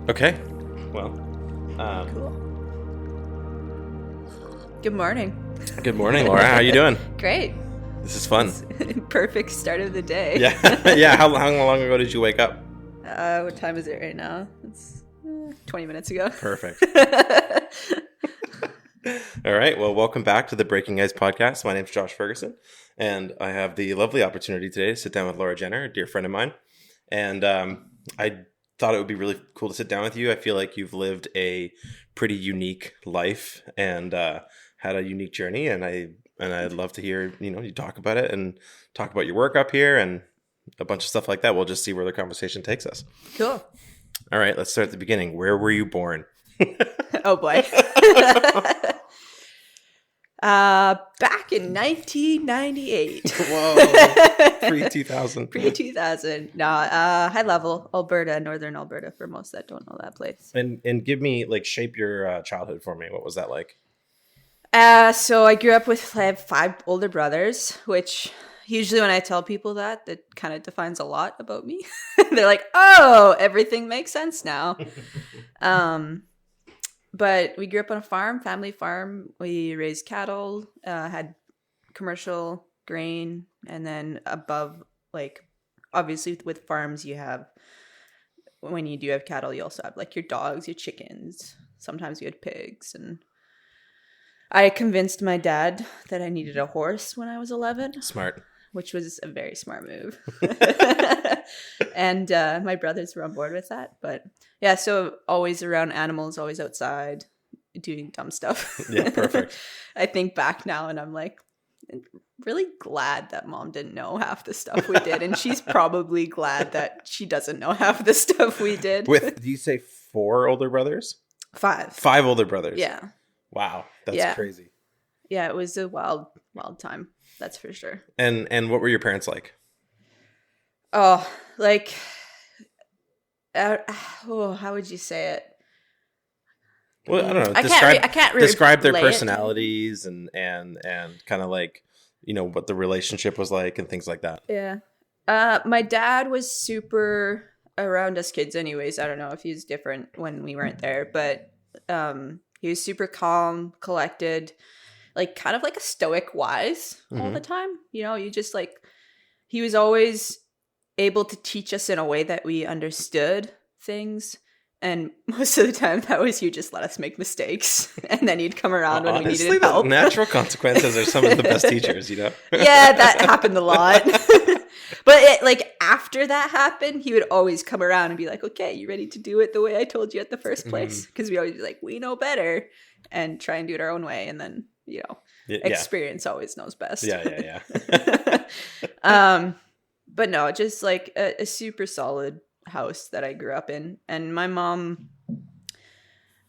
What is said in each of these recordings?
Okay. Well, Cool. Good morning. good morning, Laura. How you doing? Great. This is fun. Perfect start of the day. Yeah. Yeah. How long ago did you wake up? What time is it right now? It's 20 minutes ago. Perfect. All right. Well, welcome back to the Breaking Ice podcast. My name's Josh Ferguson, and I have the lovely opportunity today to sit down with Laura Jenner, a dear friend of mine. And I thought it would be really cool to sit down with you. I feel like you've lived a pretty unique life and had a unique journey, and I'd love to hear you talk about it and talk about your work up here and a bunch of stuff like that. We'll just see where the conversation takes us. Cool. All right, let's start at the beginning. Where were you born? Oh boy. Back in 1998. Whoa. Pre-2000. Pre-2000. No, high level, Alberta, northern Alberta, for most that don't know that place. And give me, shape your childhood for me. What was that like? So I grew up with, I have 5 older brothers, which usually when I tell people that kind of defines a lot about me. They're like, oh, everything makes sense now. But we grew up on a farm, family farm. We raised cattle, had commercial grain, and then above, obviously with farms, when you do have cattle, you also have your dogs, your chickens. Sometimes you had pigs. And I convinced my dad that I needed a horse when I was 11. Smart. Which was a very smart move. And my brothers were on board with that. But yeah, so always around animals, always outside doing dumb stuff. Yeah, perfect. I think back now and I'm like, really glad that mom didn't know half the stuff we did. And she's probably glad that she doesn't know half the stuff we did. Do you say 4 older brothers? 5. 5 older brothers. Yeah. Wow. That's crazy. Yeah, it was a wild, wild time. That's for sure. And what were your parents like? Oh, how would you say it? Well, I don't know. I can't really describe their lay it. personalities and kind of what the relationship was like and things like that. Yeah. My dad was super around us kids anyways. I don't know if he's different when we weren't there, but he was super calm, collected, kind of like a stoic wise all the time. You just he was always able to teach us in a way that we understood things. And most of the time that was you just let us make mistakes. And then you'd come around when we needed help. Natural consequences are some of the best teachers, Yeah, that happened a lot. But after that happened, he would always come around and be like, okay, you ready to do it the way I told you at the first place? Because we always be like, we know better, and try and do it our own way. And then, experience always knows best. Yeah. But no, just a super solid house that I grew up in. And my mom,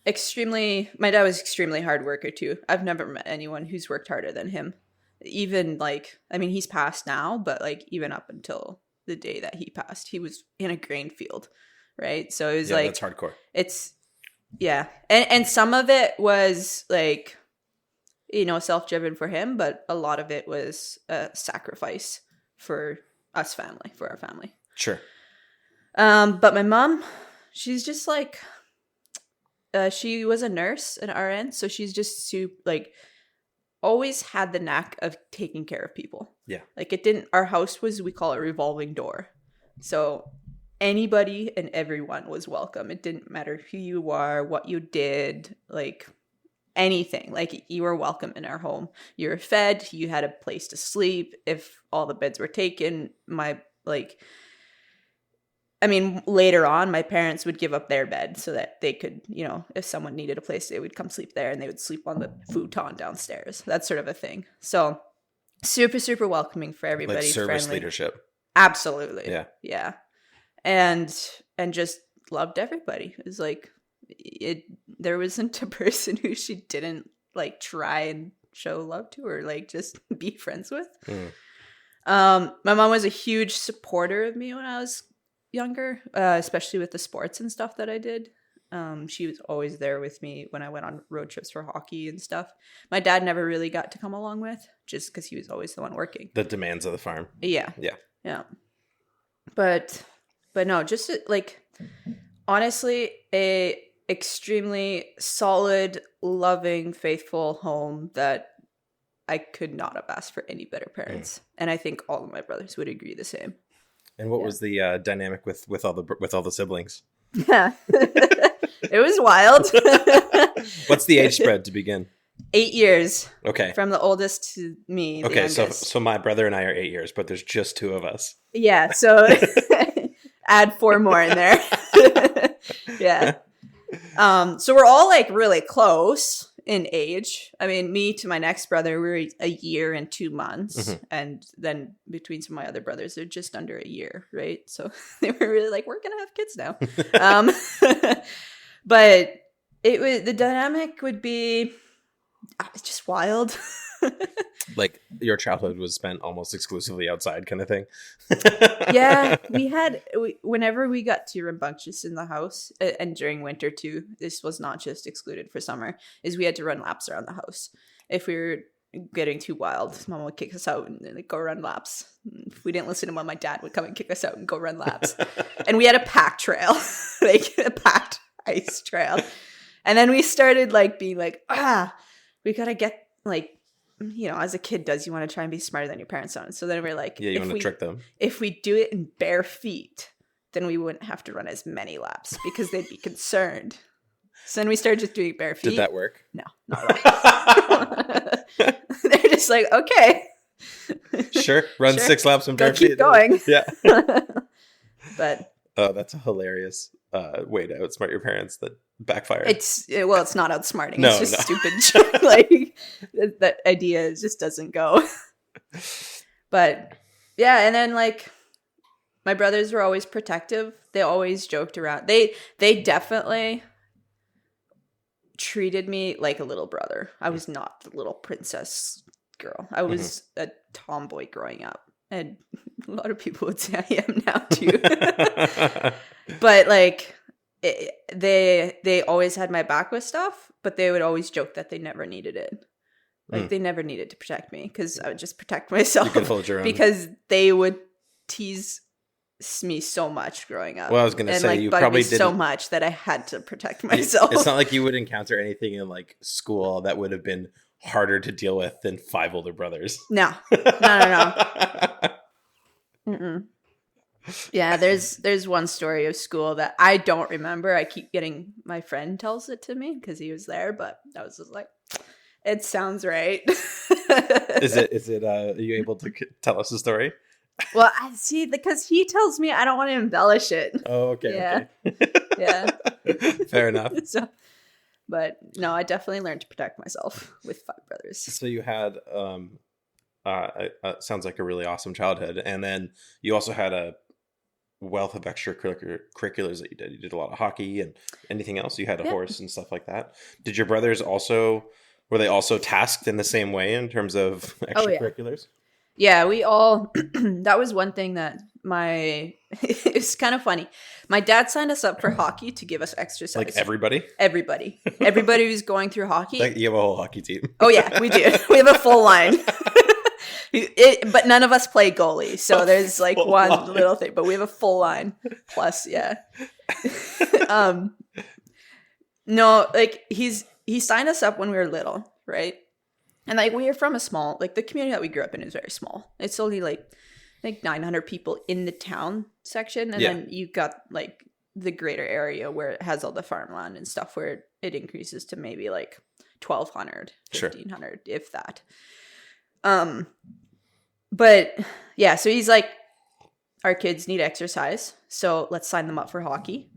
my dad was extremely hard worker too. I've never met anyone who's worked harder than him. Even he's passed now, but even up until the day that he passed, he was in a grain field, right? So it was that's hardcore. And some of it was self-driven for him, but a lot of it was a sacrifice for our family. Sure. But my mom, she's just she was a nurse, an RN, so she's just always had the knack of taking care of people. Yeah. Our house we call it revolving door. So anybody and everyone was welcome. It didn't matter who you are, what you did, anything. You were welcome in our home. You were fed, you had a place to sleep. If all the beds were taken, later on, my parents would give up their bed so that they could, if someone needed a place, they would come sleep there and they would sleep on the futon downstairs. That sort of a thing. So super, super welcoming for everybody. Service friendly. Leadership. Absolutely. Yeah. Yeah. And just loved everybody. It was there wasn't a person who she didn't try and show love to or just be friends with. My mom was a huge supporter of me when I was younger, especially with the sports and stuff that I did. She was always there with me when I went on road trips for hockey and stuff. My dad never really got to come along with, just because he was always the one working. The demands of the farm. Yeah. But no, just Honestly, a extremely solid, loving, faithful home that I could not have asked for any better parents. And I think all of my brothers would agree the same. And what was the dynamic with all the siblings? Yeah. It was wild. What's the age spread to begin? 8 years. Okay. From the oldest to me. The okay, youngest. so my brother and I are 8 years, but there's just 2 of us. Yeah, so add 4 more in there. Yeah. So we're all like really close in age. I mean, me to my next brother, we're a year and 2 months. And then between some of my other brothers, they're just under a year, right? So they were really like, we're going to have kids now. But the dynamic would be just wild. Like your childhood was spent almost exclusively outside kind of thing. Yeah, whenever we got too rambunctious in the house, and during winter too, this was not just excluded for summer, is we had to run laps around the house. If we were getting too wild, Mom would kick us out and like, go run laps. If we didn't listen to Mom, my dad would come and kick us out and go run laps. And we had a packed trail, like a packed ice trail. And then we started like being like, we gotta get like, you know, as a kid does, you want to try and be smarter than your parents don't. So then we're like, you want to trick them. If we do it in bare feet, then we wouldn't have to run as many laps because they'd be concerned. So then we started just doing bare feet. Did that work? No, not at all. They're just like, okay. Sure. Run 6 laps in bare feet. Keep going. Yeah. But oh, that's a hilarious way to outsmart your parents that backfired. It's not outsmarting. No, it's just stupid. Like that idea just doesn't go. But yeah, and then like my brothers were always protective. They always joked around. They definitely treated me like a little brother. I was not the little princess girl. I was a tomboy growing up. And a lot of people would say I am now too. But like they always had my back with stuff, but they would always joke that they never needed it. Like they never needed to protect me because I would just protect myself. You can hold your own. Because they would tease me so much growing up. Well, I was going to say, like, you probably didn't so much that I had to protect myself. It's not like you would encounter anything in like school that would have been harder to deal with than 5 older brothers. No. Mm-mm. Yeah, there's one story of school that I don't remember. I keep getting my friend tells it to me because he was there, but I was just like, it sounds right. Is it? Are you able to tell us the story? Well, I see because he tells me I don't want to embellish it. Oh, okay. Yeah, okay. Yeah. Fair enough. So, but no, I definitely learned to protect myself with 5 brothers. So you had sounds like a really awesome childhood, and then you also had a wealth of extracurriculars that you did. You did a lot of hockey and anything else. You had a horse and stuff like that. Did your brothers were they also tasked in the same way in terms of extracurriculars? Yeah, we all, that was one thing that it's kind of funny. My dad signed us up for hockey to give us exercise. Like everybody? Everybody who's going through hockey. Like you have a whole hockey team. Oh yeah, we do. We have a full line. But none of us play goalie. So there's like one little thing, but we have a full line plus. Yeah. No, like he signed us up when we were little. Right. And like we are from a small, like the community that we grew up in is very small. It's only like 900 people in the town section. And then you got like the greater area where it has all the farmland and stuff where it increases to maybe like 1,200, 1,500, if that. But yeah, so he's like, our kids need exercise. So let's sign them up for hockey.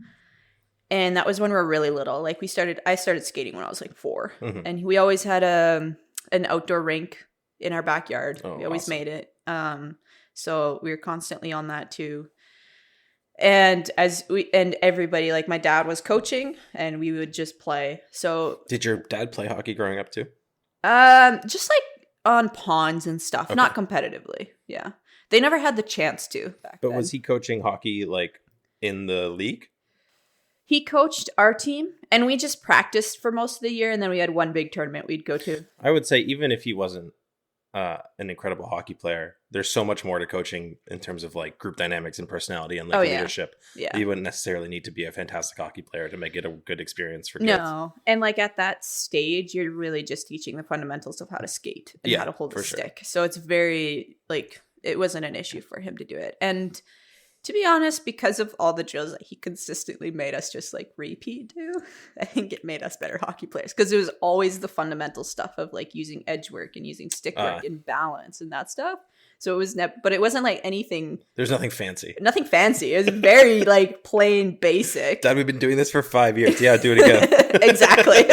And that was when we were really little. Like I started skating when I was like 4. And we always had an outdoor rink in our backyard. We always made it. So we were constantly on that too. And everybody, like my dad was coaching and we would just play. So did your dad play hockey growing up too? Just like on ponds and stuff, not competitively. Yeah. They never had the chance to back then. Was he coaching hockey like in the league? He coached our team, and we just practiced for most of the year, and then we had one big tournament we'd go to. I would say even if he wasn't an incredible hockey player, there's so much more to coaching in terms of like group dynamics and personality and like leadership. Yeah. You wouldn't necessarily need to be a fantastic hockey player to make it a good experience for kids. No. And like at that stage, you're really just teaching the fundamentals of how to skate and how to hold a stick. So it's very like, it wasn't an issue for him to do it. And to be honest, because of all the drills that he consistently made us just like repeat do, I think it made us better hockey players, because it was always the fundamental stuff of like using edge work and using stick work and balance and that stuff. So it was but it wasn't like anything. There's nothing fancy. Nothing fancy. It was very like plain basic. Dad, we've been doing this for 5 years. Yeah, do it again. Exactly.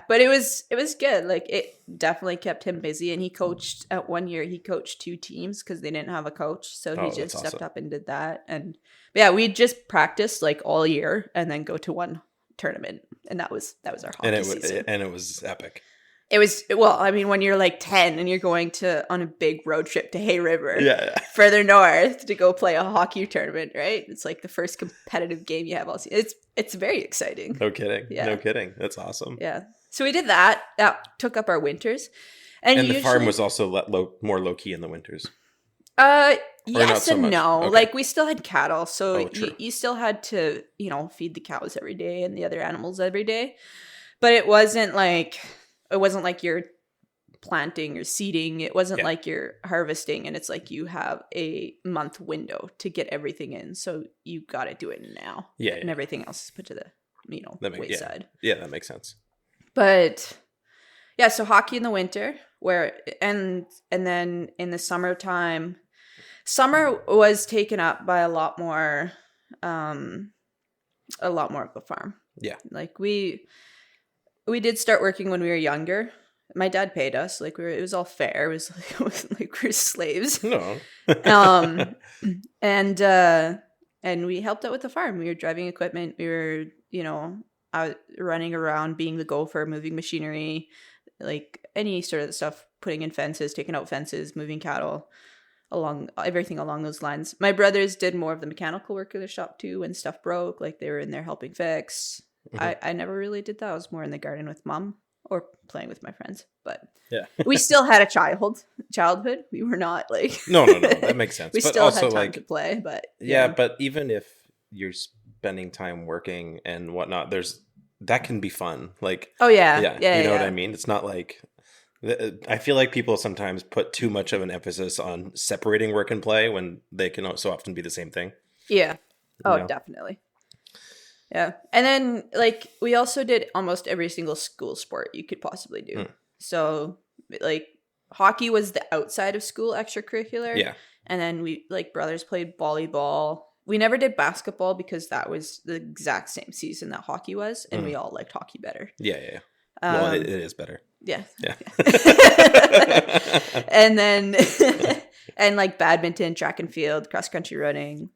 But it was good. Like it definitely kept him busy, and he coached at 1 year. He coached 2 teams because they didn't have a coach, so he just stepped up and did that. And yeah, we just practiced like all year and then go to one tournament, and that was our hockey season. And it was epic. It was, well, I mean, when you're like 10 and you're going on a big road trip to Hay River, further north to go play a hockey tournament, right? It's like the first competitive game you have all season. It's very exciting. No kidding. Yeah. No kidding. That's awesome. Yeah. So we did that. That took up our winters. And the farm was also more low key in the winters. Yes and no. Okay. Like we still had cattle, so you still had to, feed the cows every day and the other animals every day. But it wasn't like you're planting or seeding. It wasn't like you're harvesting, and it's like you have a month window to get everything in. So you got to do it now. Yeah. And everything else is put to the, wayside. Yeah, that makes sense. But yeah, so hockey in the winter and then in the summertime, summer was taken up by a lot more of the farm. Yeah. Like we did start working when we were younger. My dad paid us. Like it was all fair. It wasn't like we were slaves. No. And we helped out with the farm. We were driving equipment. We were, out running around, being the gopher, moving machinery, like any sort of stuff, putting in fences, taking out fences, moving cattle, everything along those lines. My brothers did more of the mechanical work of the shop too. When stuff broke, like they were in there helping fix. Mm-hmm. I never really did that. I was more in the garden with mom or playing with my friends. But we still had a childhood. We were not like no, that makes sense. We but still also had time to play, but but even if you're spending time working and whatnot, that can be fun. Like you know what I mean. It's not like I feel like people sometimes put too much of an emphasis on separating work and play when they can so often be the same thing. Yeah. Definitely. Yeah. And then like we also did almost every single school sport you could possibly do. So like hockey was the outside of school extracurricular. Yeah. And then we like brothers played volleyball. We never did basketball because that was the exact same season that hockey was, and we all liked hockey better. Yeah. Well, it is better. Yeah. And then and like badminton, track and field, cross country running.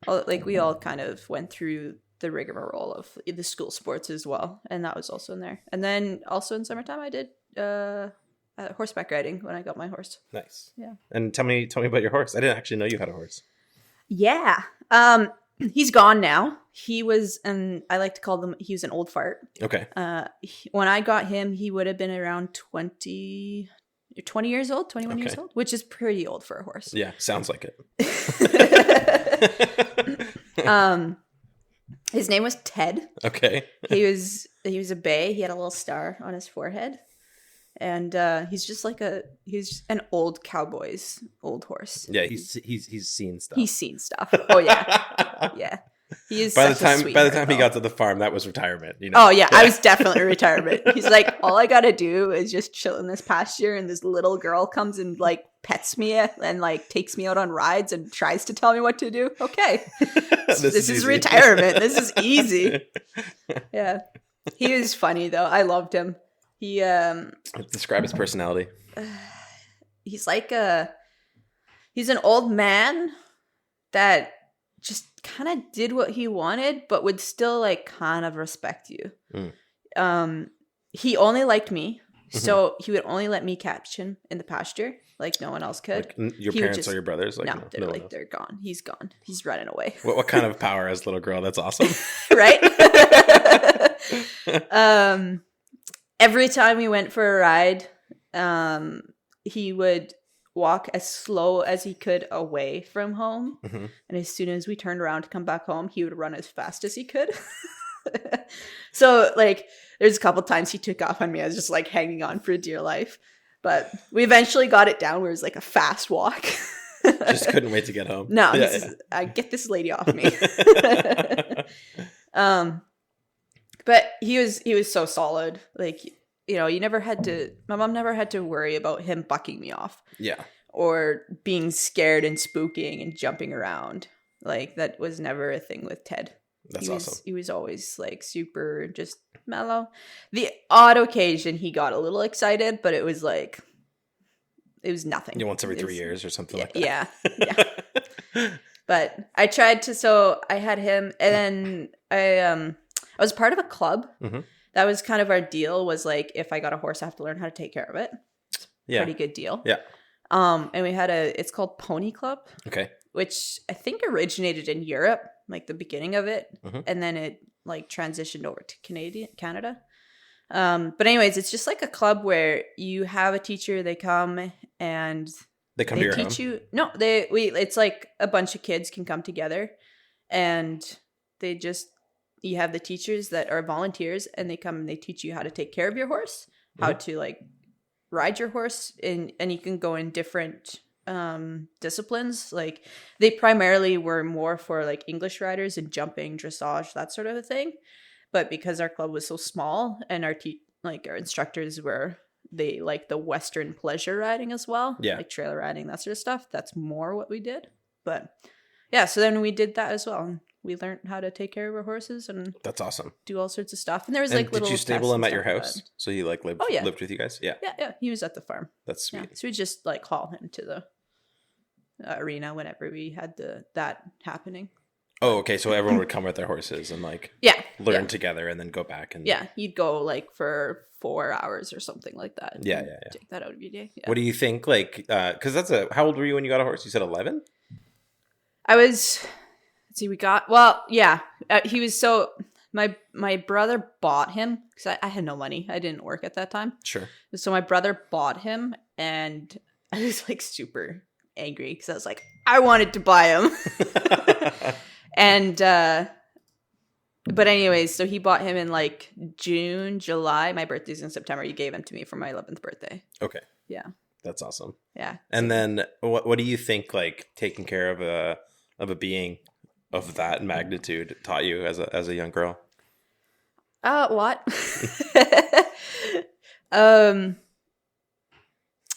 We all kind of went through the rigmarole of the school sports as well, and that was also in there. And then also in summertime, I did horseback riding when I got my horse. Nice. Yeah. And tell me about your horse. I didn't actually know you had a horse. Yeah. He's gone now. He was, and I like to call them, he was an old fart. Okay. When I got him, he would have been around 20 years old, 21 years old, which is pretty old for a horse. Yeah, sounds like it. His name was Ted. Okay. He was a bay. He had a little star on his forehead. And he's an old cowboy's old horse. Yeah, he's seen stuff. He's seen stuff. Oh yeah, yeah. He is. By the time he got to the farm, that was retirement. Oh yeah, I was definitely retirement. He's like, all I gotta do is just chill in this pasture, and this little girl comes and like pets me and like takes me out on rides and tries to tell me what to do. Okay, this is retirement. This is easy. Yeah, he was funny though. I loved him. He describe his personality. He's like he's an old man that just kind of did what he wanted, but would still like kind of respect you. He only liked me, so he would only let me catch him in the pasture, like no one else could. Like your parents or your brothers? Like no, they're gone. He's gone. He's running away. What kind of power as a little girl? That's awesome, right? every time we went for a ride, he would walk as slow as he could away from home. Mm-hmm. And as soon as we turned around to come back home, he would run as fast as he could. So like there's a couple times he took off on me. I was just like hanging on for dear life. But we eventually got it down where it was like a fast walk. Just couldn't wait to get home. No, get this lady off me. But he was so solid. Like, you know, my mom never had to worry about him bucking me off. Yeah. Or being scared and spooking and jumping around. Like, that was never a thing with Ted. That's awesome. He was always like super just mellow. The odd occasion he got a little excited, but it was nothing. Once every 3 years or something like that. Yeah. But I tried to, so I had him, and then I was part of a club. Mm-hmm. That was kind of our deal, was like, if I got a horse, I have to learn how to take care of it. Yeah. Pretty good deal. Yeah. And we had it's called Pony Club. Okay. Which I think originated in Europe, like the beginning of it. Mm-hmm. And then it like transitioned over to Canada. But anyways, it's just like a club where you have a teacher, they come and they come to your home? You. No, it's like a bunch of kids can come together, and you have the teachers that are volunteers, and they come and they teach you how to take care of your horse, mm-hmm. how to like ride your horse, and you can go in different disciplines. Like they primarily were more for like English riders and jumping, dressage, that sort of a thing. But because our club was so small and our instructors were, they like the Western pleasure riding as well. Yeah. Like trailer riding, that sort of stuff. That's more what we did. But yeah, so then we did that as well. We learned how to take care of our horses, and that's awesome. Do all sorts of stuff. And there was like little. Did you stable him at your house? So he like lived with you guys? Yeah. Yeah. He was at the farm. That's sweet. Yeah. So we just like haul him to the arena whenever we had that happening. Oh, okay. So everyone would come with their horses and like learn together and then go back and you'd go like for 4 hours or something like that. Yeah. Take that out of your day. Yeah. What do you think? Like, because how old were you when you got a horse? You said 11. I was. Let's see. He was so. My brother bought him because I had no money. I didn't work at that time. Sure. So my brother bought him, and I was like super angry because I was like, I wanted to buy him. And but anyways, so he bought him in like June, July. My birthday's in September. He gave him to me for my 11th birthday. Okay. Yeah. That's awesome. Yeah. And then what do you think like taking care of a being of that magnitude taught you as a young girl? What?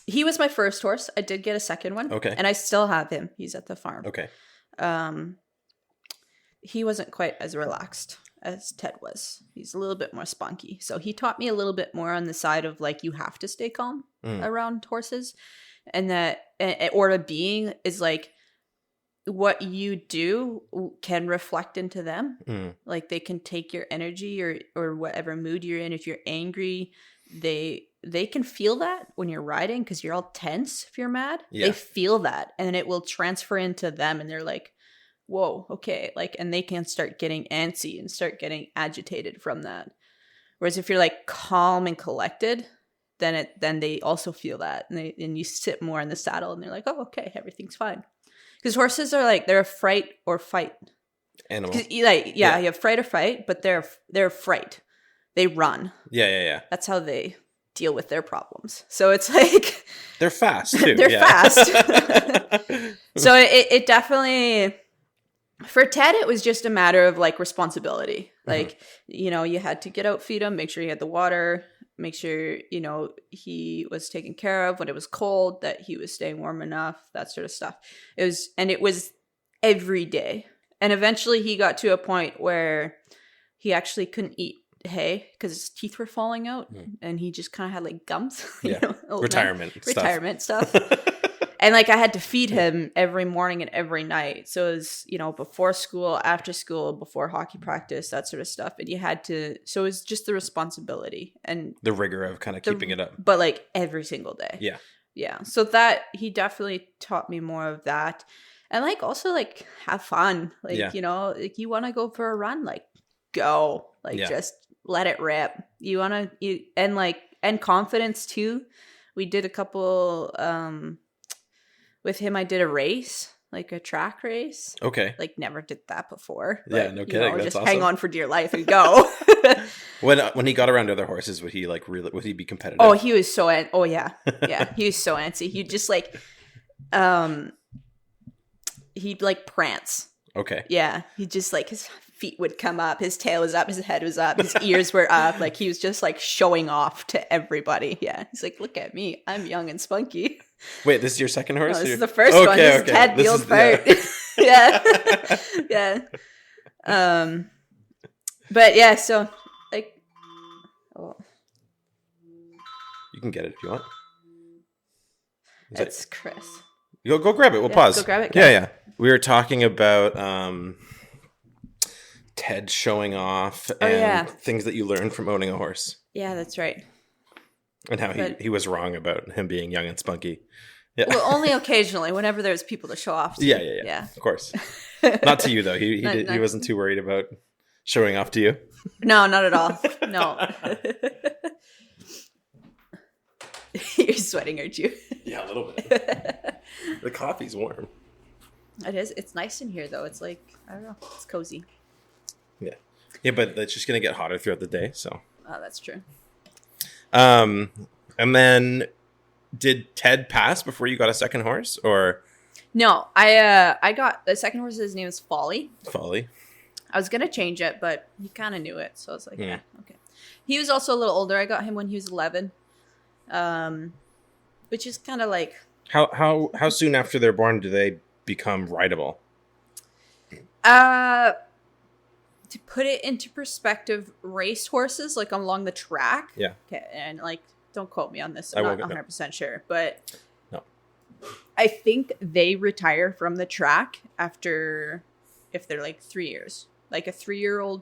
He was my first horse. I did get a second one. Okay. And I still have him. He's at the farm. Okay. He wasn't quite as relaxed as Ted was. He's a little bit more spunky. So he taught me a little bit more on the side of like, you have to stay calm around horses, and that, or a being is like, what you do can reflect into them. Like they can take your energy or whatever mood you're in. If you're angry, they can feel that when you're riding, because you're all tense. If you're mad, they feel that, and it will transfer into them, and they're like, whoa, okay, like, and they can start getting antsy and start getting agitated from that. Whereas if you're like calm and collected, then they also feel that, and you sit more in the saddle, and they're like, oh, okay, everything's fine. Because horses are like, they're a fright or fight animal. You have fright or fight, but they're fright. They run. Yeah. That's how they deal with their problems. So it's like they're fast too. They're fast. So it definitely, for Ted, it was just a matter of like responsibility. Like, you had to get out, feed him, make sure he had the water, make sure, he was taken care of when it was cold, that he was staying warm enough, that sort of stuff. It was every day. And eventually he got to a point where he actually couldn't eat hay because his teeth were falling out, and he just kind of had like gums. Retirement stuff. And like I had to feed him every morning and every night. So it was, before school, after school, before hockey practice, that sort of stuff. And you had to, so it was just the responsibility and the rigor of kind of keeping it up. But like every single day. Yeah. Yeah. So that, he definitely taught me more of that. And like also like have fun. Like, like you want to go for a run, like go. Like just let it rip. You want to, and confidence too. We did a couple, with him, I did a race, like a track race. Okay. Like never did that before. Yeah, But, no kidding. That's just awesome. hang on for dear life and go. When he got around other horses, would he like really? Would he be competitive? Oh, he was so. Oh yeah, yeah. He was so antsy. He'd just like, he'd like prance. Okay. Yeah, he just like his feet would come up, his tail was up, his head was up, his ears were up. Like he was just like showing off to everybody. Yeah, he's like, look at me, I'm young and spunky. Wait, this is your second horse? No, this is the first one. This is Ted, the old part. Yeah, yeah. But yeah, so like, oh, you can get it if you want. it's Chris. Go grab it. We'll pause. Go grab it. Yeah. We were talking about Ted showing off and things that you learned from owning a horse. Yeah, that's right. And how he was wrong about him being young and spunky. Yeah. Well, only occasionally, whenever there's people to show off to. Yeah. Of course. Not to you though. He wasn't too worried about showing off to you. No, not at all. No. You're sweating, aren't you? Yeah, a little bit. The coffee's warm. It is. It's nice in here though. It's like, I don't know. It's cozy. Yeah, but it's just gonna get hotter throughout the day. So. Oh, that's true. And then, did Ted pass before you got a second horse, or? No, I got the second horse. His name is Folly. Folly. I was gonna change it, but he kind of knew it, so I was like, yeah, okay. He was also a little older. I got him when he was 11, which is kind of like. How soon after they're born do they become rideable? To put it into perspective, race horses like along the track. Yeah. Okay, and like, don't quote me on this. I'm not 100% sure, but no. I think they retire from the track after, if they're like 3 years. Like a 3 or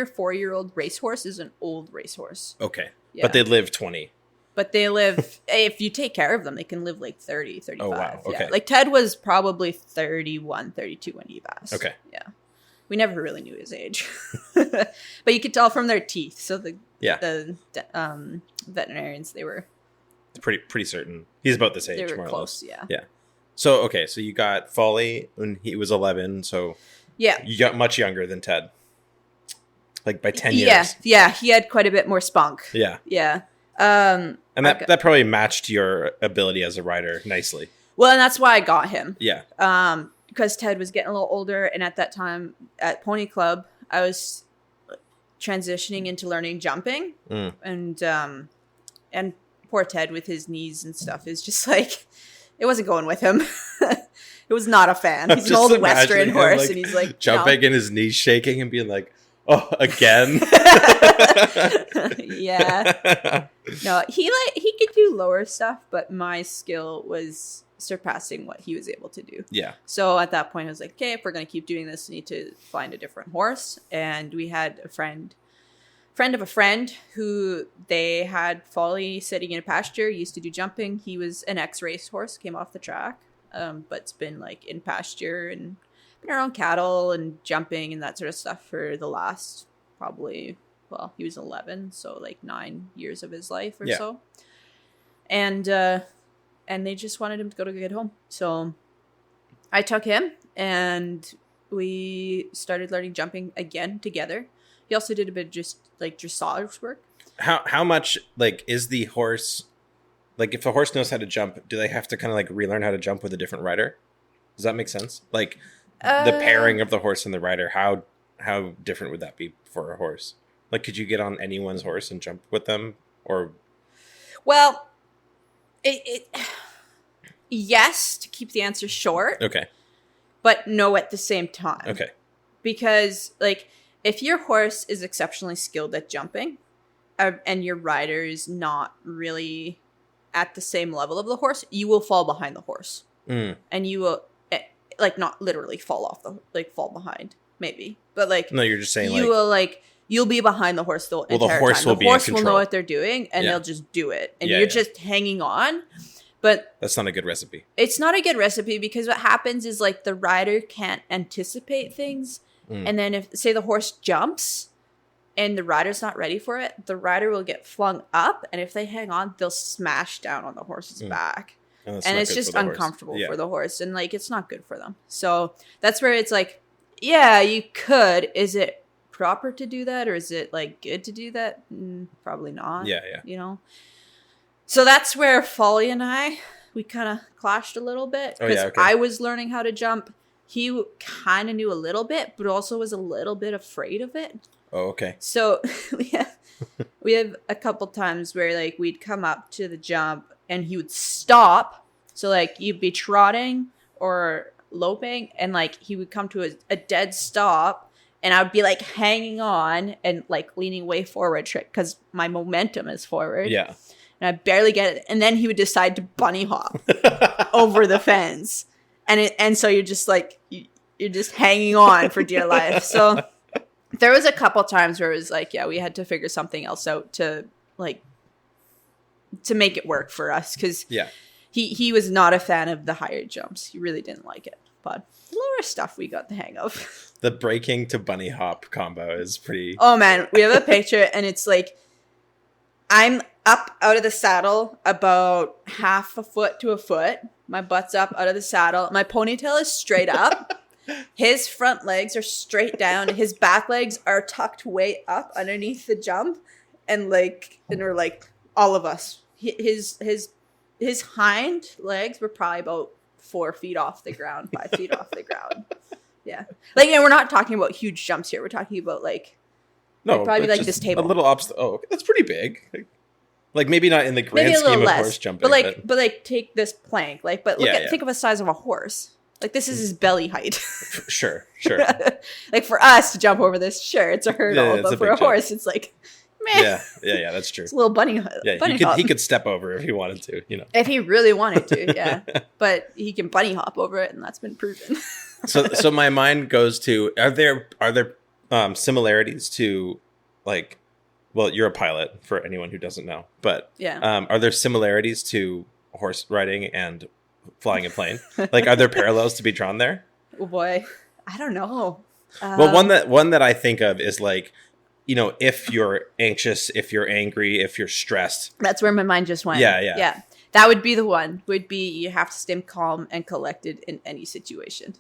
4 year old racehorse is an old racehorse. Okay. Yeah. But they live 20. But they live, if you take care of them, they can live like 30, 35. Oh, wow. Okay. Yeah. Like Ted was probably 31, 32 when he passed. Okay. Yeah. We never really knew his age. But you could tell from their teeth. So the veterinarians, they were pretty certain. He's about this age. They were more close, or less. yeah. Yeah. So, okay. So you got Folly when he was 11. So yeah, you got much younger than Ted. Like by 10 years. Yeah. He had quite a bit more spunk. Yeah. Yeah. And that probably matched your ability as a rider nicely. Well, and that's why I got him. Yeah. Because Ted was getting a little older, and at that time at Pony Club, I was transitioning into learning jumping, and poor Ted with his knees and stuff is just like, it wasn't going with him. It was not a fan. He's an old Western horse, and he's like jumping and his knees shaking and being like, "Oh, again." Yeah. No, he could do lower stuff, but my skill was surpassing what he was able to do. Yeah. So at that point I was like, okay, if we're going to keep doing this, we need to find a different horse. And we had a friend of a friend who they had Folly sitting in a pasture, used to do jumping. He was an ex-race horse, came off the track, but's been like in pasture and been around cattle and jumping and that sort of stuff for the last probably, well, he was 11, so like 9 years of his life or so. And they just wanted him to go to a good home. So I took him and we started learning jumping again together. He also did a bit of just like dressage work. How much like is the horse, like if a horse knows how to jump, do they have to kind of like relearn how to jump with a different rider? Does that make sense? Like the pairing of the horse and the rider, how different would that be for a horse? Like could you get on anyone's horse and jump with them, or? Well, yes, to keep the answer short. Okay. But no at the same time. Okay. Because, like, if your horse is exceptionally skilled at jumping, and your rider is not really at the same level of the horse, you will fall behind the horse. And you will, like, not literally fall behind, maybe. But, like... No, you're just saying, you will, like... You'll be behind the horse the entire time. The horse will know what they're doing, and they'll just do it. And you're just hanging on. But that's not a good recipe. It's not a good recipe because what happens is like the rider can't anticipate things. And then if, say the horse jumps and the rider's not ready for it, the rider will get flung up, and if they hang on, they'll smash down on the horse's back. And it's just uncomfortable for the horse, and like it's not good for them. So that's where it's like, yeah, you could. Is it proper to do that, or is it like good to do that? Probably not. Yeah. You know. So that's where Folly and we kind of clashed a little bit, because I was learning how to jump. He kind of knew a little bit, but also was a little bit afraid of it. Oh, okay. So we have a couple times where like we'd come up to the jump and he would stop. So like you'd be trotting or loping, and like he would come to a dead stop, and I would be like hanging on and like leaning way forward because my momentum is forward. Yeah. And I barely get it. And then he would decide to bunny hop over the fence. And so you're just like, you're just hanging on for dear life. So there was a couple times where it was like, yeah, we had to figure something else out to make it work for us. Because he was not a fan of the higher jumps. He really didn't like it. But lower stuff we got the hang of. The breaking to bunny hop combo is pretty... Oh, man. We have a picture, and it's like, I'm up out of the saddle about half a foot to a foot. My butt's up out of the saddle. My ponytail is straight up. His front legs are straight down. His back legs are tucked way up underneath the jump. And we're like all of us. His hind legs were probably about 4 feet off the ground, 5 feet off the ground. Yeah. Like, and we're not talking about huge jumps here. We're talking about probably like this table. A little obstacle. Oh, okay. That's pretty big. Like maybe not in the grand scheme of horse jumping. But like take this plank. Like, but think of the size of a horse. Like this is his belly height. Sure. Like for us to jump over this, sure, it's a hurdle. But for a horse, it's like, man. Yeah, that's true. It's a little bunny hop. He could step over if he wanted to, you know. If he really wanted to, yeah. But he can bunny hop over it, and that's been proven. So my mind goes to, are there similarities to, like, well, you're a pilot for anyone who doesn't know, but are there similarities to horse riding and flying a plane? Like, are there parallels to be drawn there? Oh boy, I don't know. Well, one that I think of is like, you know, if you're anxious, if you're angry, if you're stressed. That's where my mind just went. Yeah. That would be the one. Would be you have to stay calm and collected in any situation.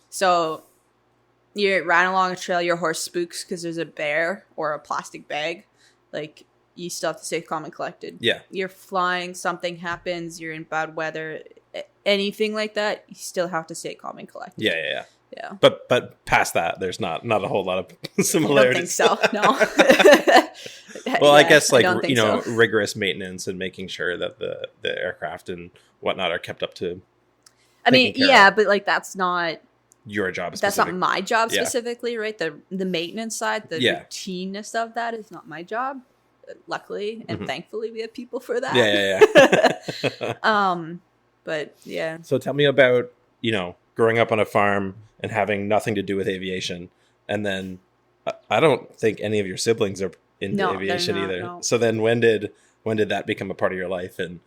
So you're riding along a trail, your horse spooks because there's a bear or a plastic bag. Like, you still have to stay calm and collected. Yeah. You're flying, something happens, you're in bad weather, anything like that, you still have to stay calm and collected. Yeah. But past that, there's not a whole lot of similarities. I don't think so, no. Well, I guess rigorous maintenance and making sure that the aircraft and whatnot are kept up to. I mean, yeah, but like that's not your job. That's not my job specifically, right? The maintenance side, the routineness of that is not my job. Luckily and thankfully, we have people for that. Yeah. But yeah. So tell me about, growing up on a farm and having nothing to do with aviation, and then I don't think any of your siblings are into aviation either. No. So then when did that become a part of your life? And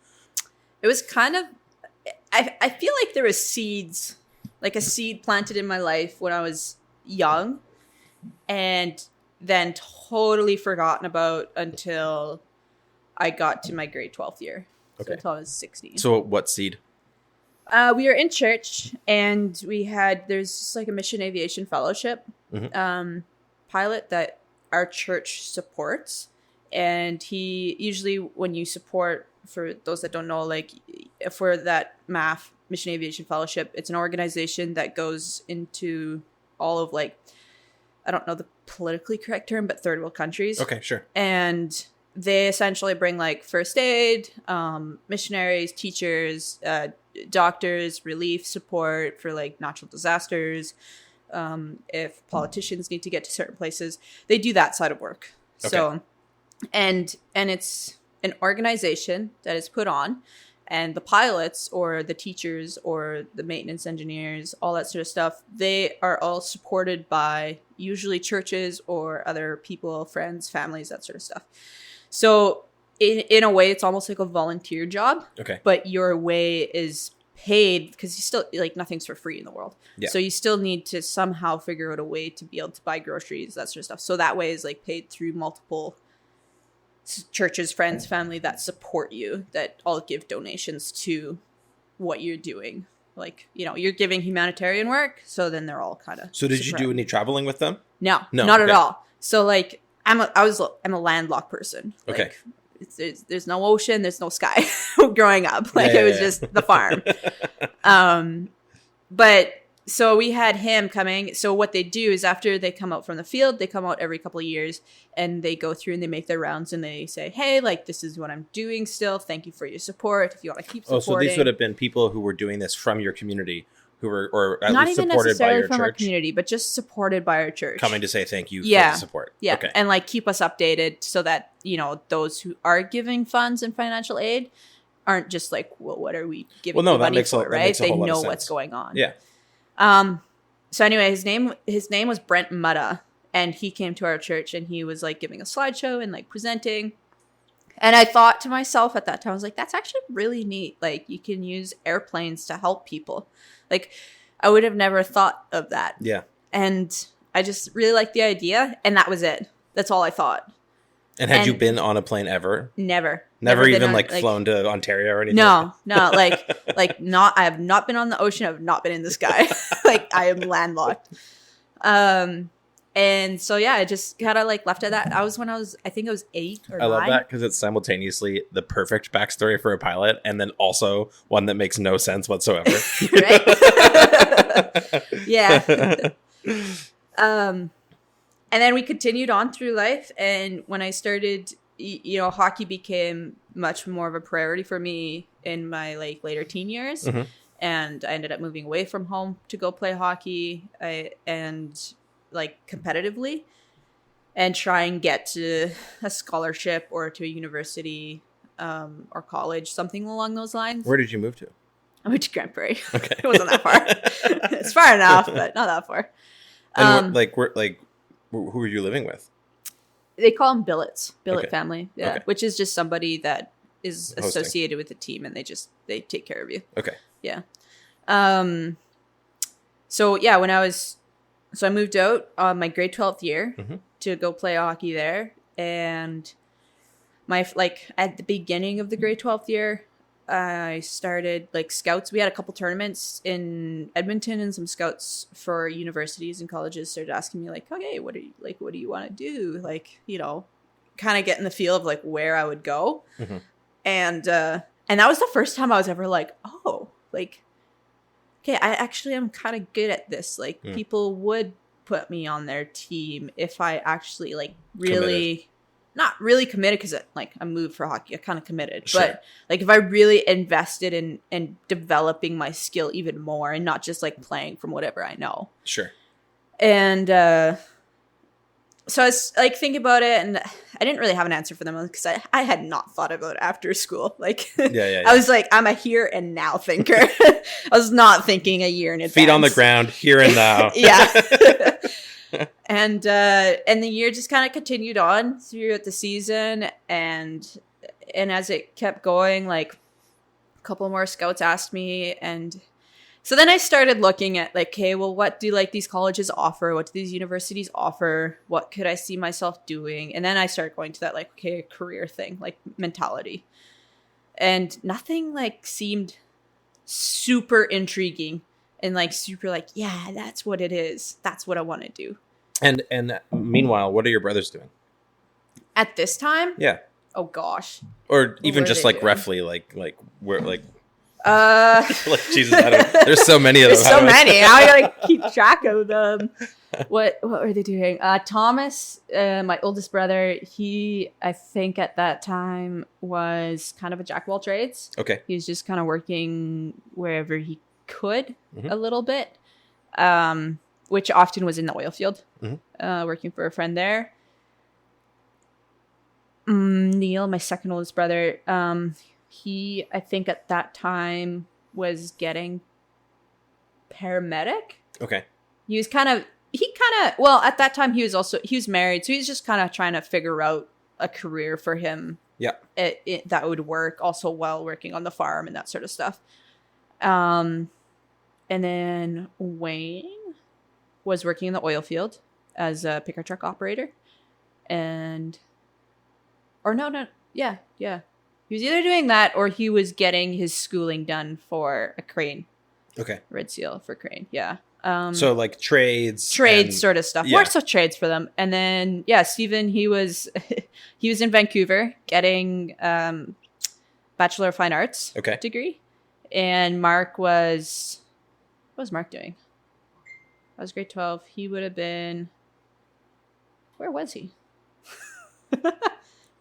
it was kind of, I feel like there was seeds, like a seed planted in my life when I was young, and then totally forgotten about until I got to my grade 12th year. Okay. So until I was 16. So what seed? We were in church, and there's just like a mission aviation fellowship pilot that our church supports. And he usually, when you support, for those that don't know, like for that MAF, Mission Aviation Fellowship, it's an organization that goes into all of I don't know the politically correct term, but third world countries. Okay, sure. And they essentially bring first aid, missionaries, teachers, doctors, relief support for natural disasters. If politicians need to get to certain places, they do that side of work. Okay. So, and it's an organization that is put on, and the pilots or the teachers or the maintenance engineers, all that sort of stuff, they are all supported by usually churches or other people, friends, families, that sort of stuff. So in a way, it's almost like a volunteer job. Okay. But your way is paid, because you still, like, nothing's for free in the world. Yeah. So you still need to somehow figure out a way to be able to buy groceries, that sort of stuff. So that way is like paid through multiple churches, friends, family that support you, that all give donations to what you're doing. Like, you know, you're giving humanitarian work, so then they're all kind of. So did you do any traveling with them? No, No, not okay. at all. So like, I'm a landlocked person. Like, Okay. There's no ocean, there's no sky. Growing up, like, it was just the farm. But so we had him coming. So what they do is after they come out from the field, they come out every couple of years and they go through and they make their rounds and they say, hey, like, this is what I'm doing still. Thank you for your support. If you want to keep supporting. Oh, so these would have been people who were doing this from your community, who were, or at not least even supported by necessarily your from our church, community, but just supported by our church. coming to say thank you for Yeah. the support. Yeah. Okay. And like keep us updated so that, you know, those who are giving funds and financial aid aren't just like, well, what are we giving Well, no, you that money makes for, that right? makes a They whole lot of know sense. what's going on. Yeah. So anyway, his name was Brent Mutta, and he came to our church and he was like giving a slideshow and like presenting. And I thought to myself at that time, I was like, that's actually really neat. Like, you can use airplanes to help people. Like, I would have never thought of that. Yeah. And I just really liked the idea, and that was it. That's all I thought. And had you And- been on a plane ever? Never Never been even on, like flown to Ontario or anything? No, like not. I have not been on the ocean. I've not been in the sky. Like, I am landlocked. And so yeah, I just kind of like left at that. I think I was 8 or 9. I love that because it's simultaneously the perfect backstory for a pilot and then also one that makes no sense whatsoever. Right? Yeah. And then we continued on through life. And when I started, you know, hockey became much more of a priority for me in my like later teen years. Mhm. And I ended up moving away from home to go play hockey and like competitively and try and get to a scholarship or to a university or college, something along those lines. Where did you move to? I went to Grand Prairie. Okay. It wasn't that far. It's far enough, but not that far. And who were you living with? They call them billets, billet Okay. family, yeah, Okay. which is just somebody that is Hosting. associated with the team and they take care of you. Okay. Yeah. So yeah, I moved out on my grade 12th year Mhm. to go play hockey there, and at the beginning of the grade 12th year, I started like scouts. We had a couple tournaments in Edmonton, and some scouts for universities and colleges started asking me like, okay, what do you want to do? Like, you know, kind of get in the feel of like where I would go. Mhm. And that was the first time I was ever like, oh, like, okay, I actually am kind of good at this. Like, people would put me on their team if I actually like really not really committed, because like I moved for hockey, I kind of committed, Sure. but like if I really invested in developing my skill even more and not just like playing from whatever I know. Sure. And so I was like thinking about it, and I didn't really have an answer for them because I had not thought about it after school. Like, Yeah. I was like, I'm a here and now thinker. I was not thinking a year in advance. Feet on the ground, here and now. Yeah. And the year just kind of continued on throughout the season, and as it kept going, like a couple more scouts asked me, and so then I started looking at like, okay, well, what do like these colleges offer? What do these universities offer? What could I see myself doing? And then I started going to that like, okay, career thing, like mentality, and nothing like seemed super intriguing and like super like, yeah, that's what it is. That's what I want to do. And meanwhile, what are your brothers doing? At this time? Yeah. Oh gosh. Or even were just they like doing? roughly like where like Like Jesus, I don't, there's so many of them. there's so many. Now I gotta keep track of them. What were they doing? Thomas, my oldest brother, he I think at that time was kind of a jack of all trades. Okay. He was just kind of working wherever he could Mhm. a little bit, which often was in the oil field, working for a friend there. Neil, my second oldest brother, he, I think at that time was getting paramedic. Okay. Well, at that time he was married, so he was just kind of trying to figure out a career for him. Yeah. That would work also while working on the farm and that sort of stuff. And then Wayne was working in the oil field as a picker truck operator. Yeah. He was either doing that or he was getting his schooling done for a crane. Okay. Red Seal for crane. Yeah. So like trades sort of stuff. More so trades for them. And then Stephen, he was in Vancouver getting Bachelor of Fine Arts degree. And Mark was, what was Mark doing? That was grade 12. He would have been, where was he?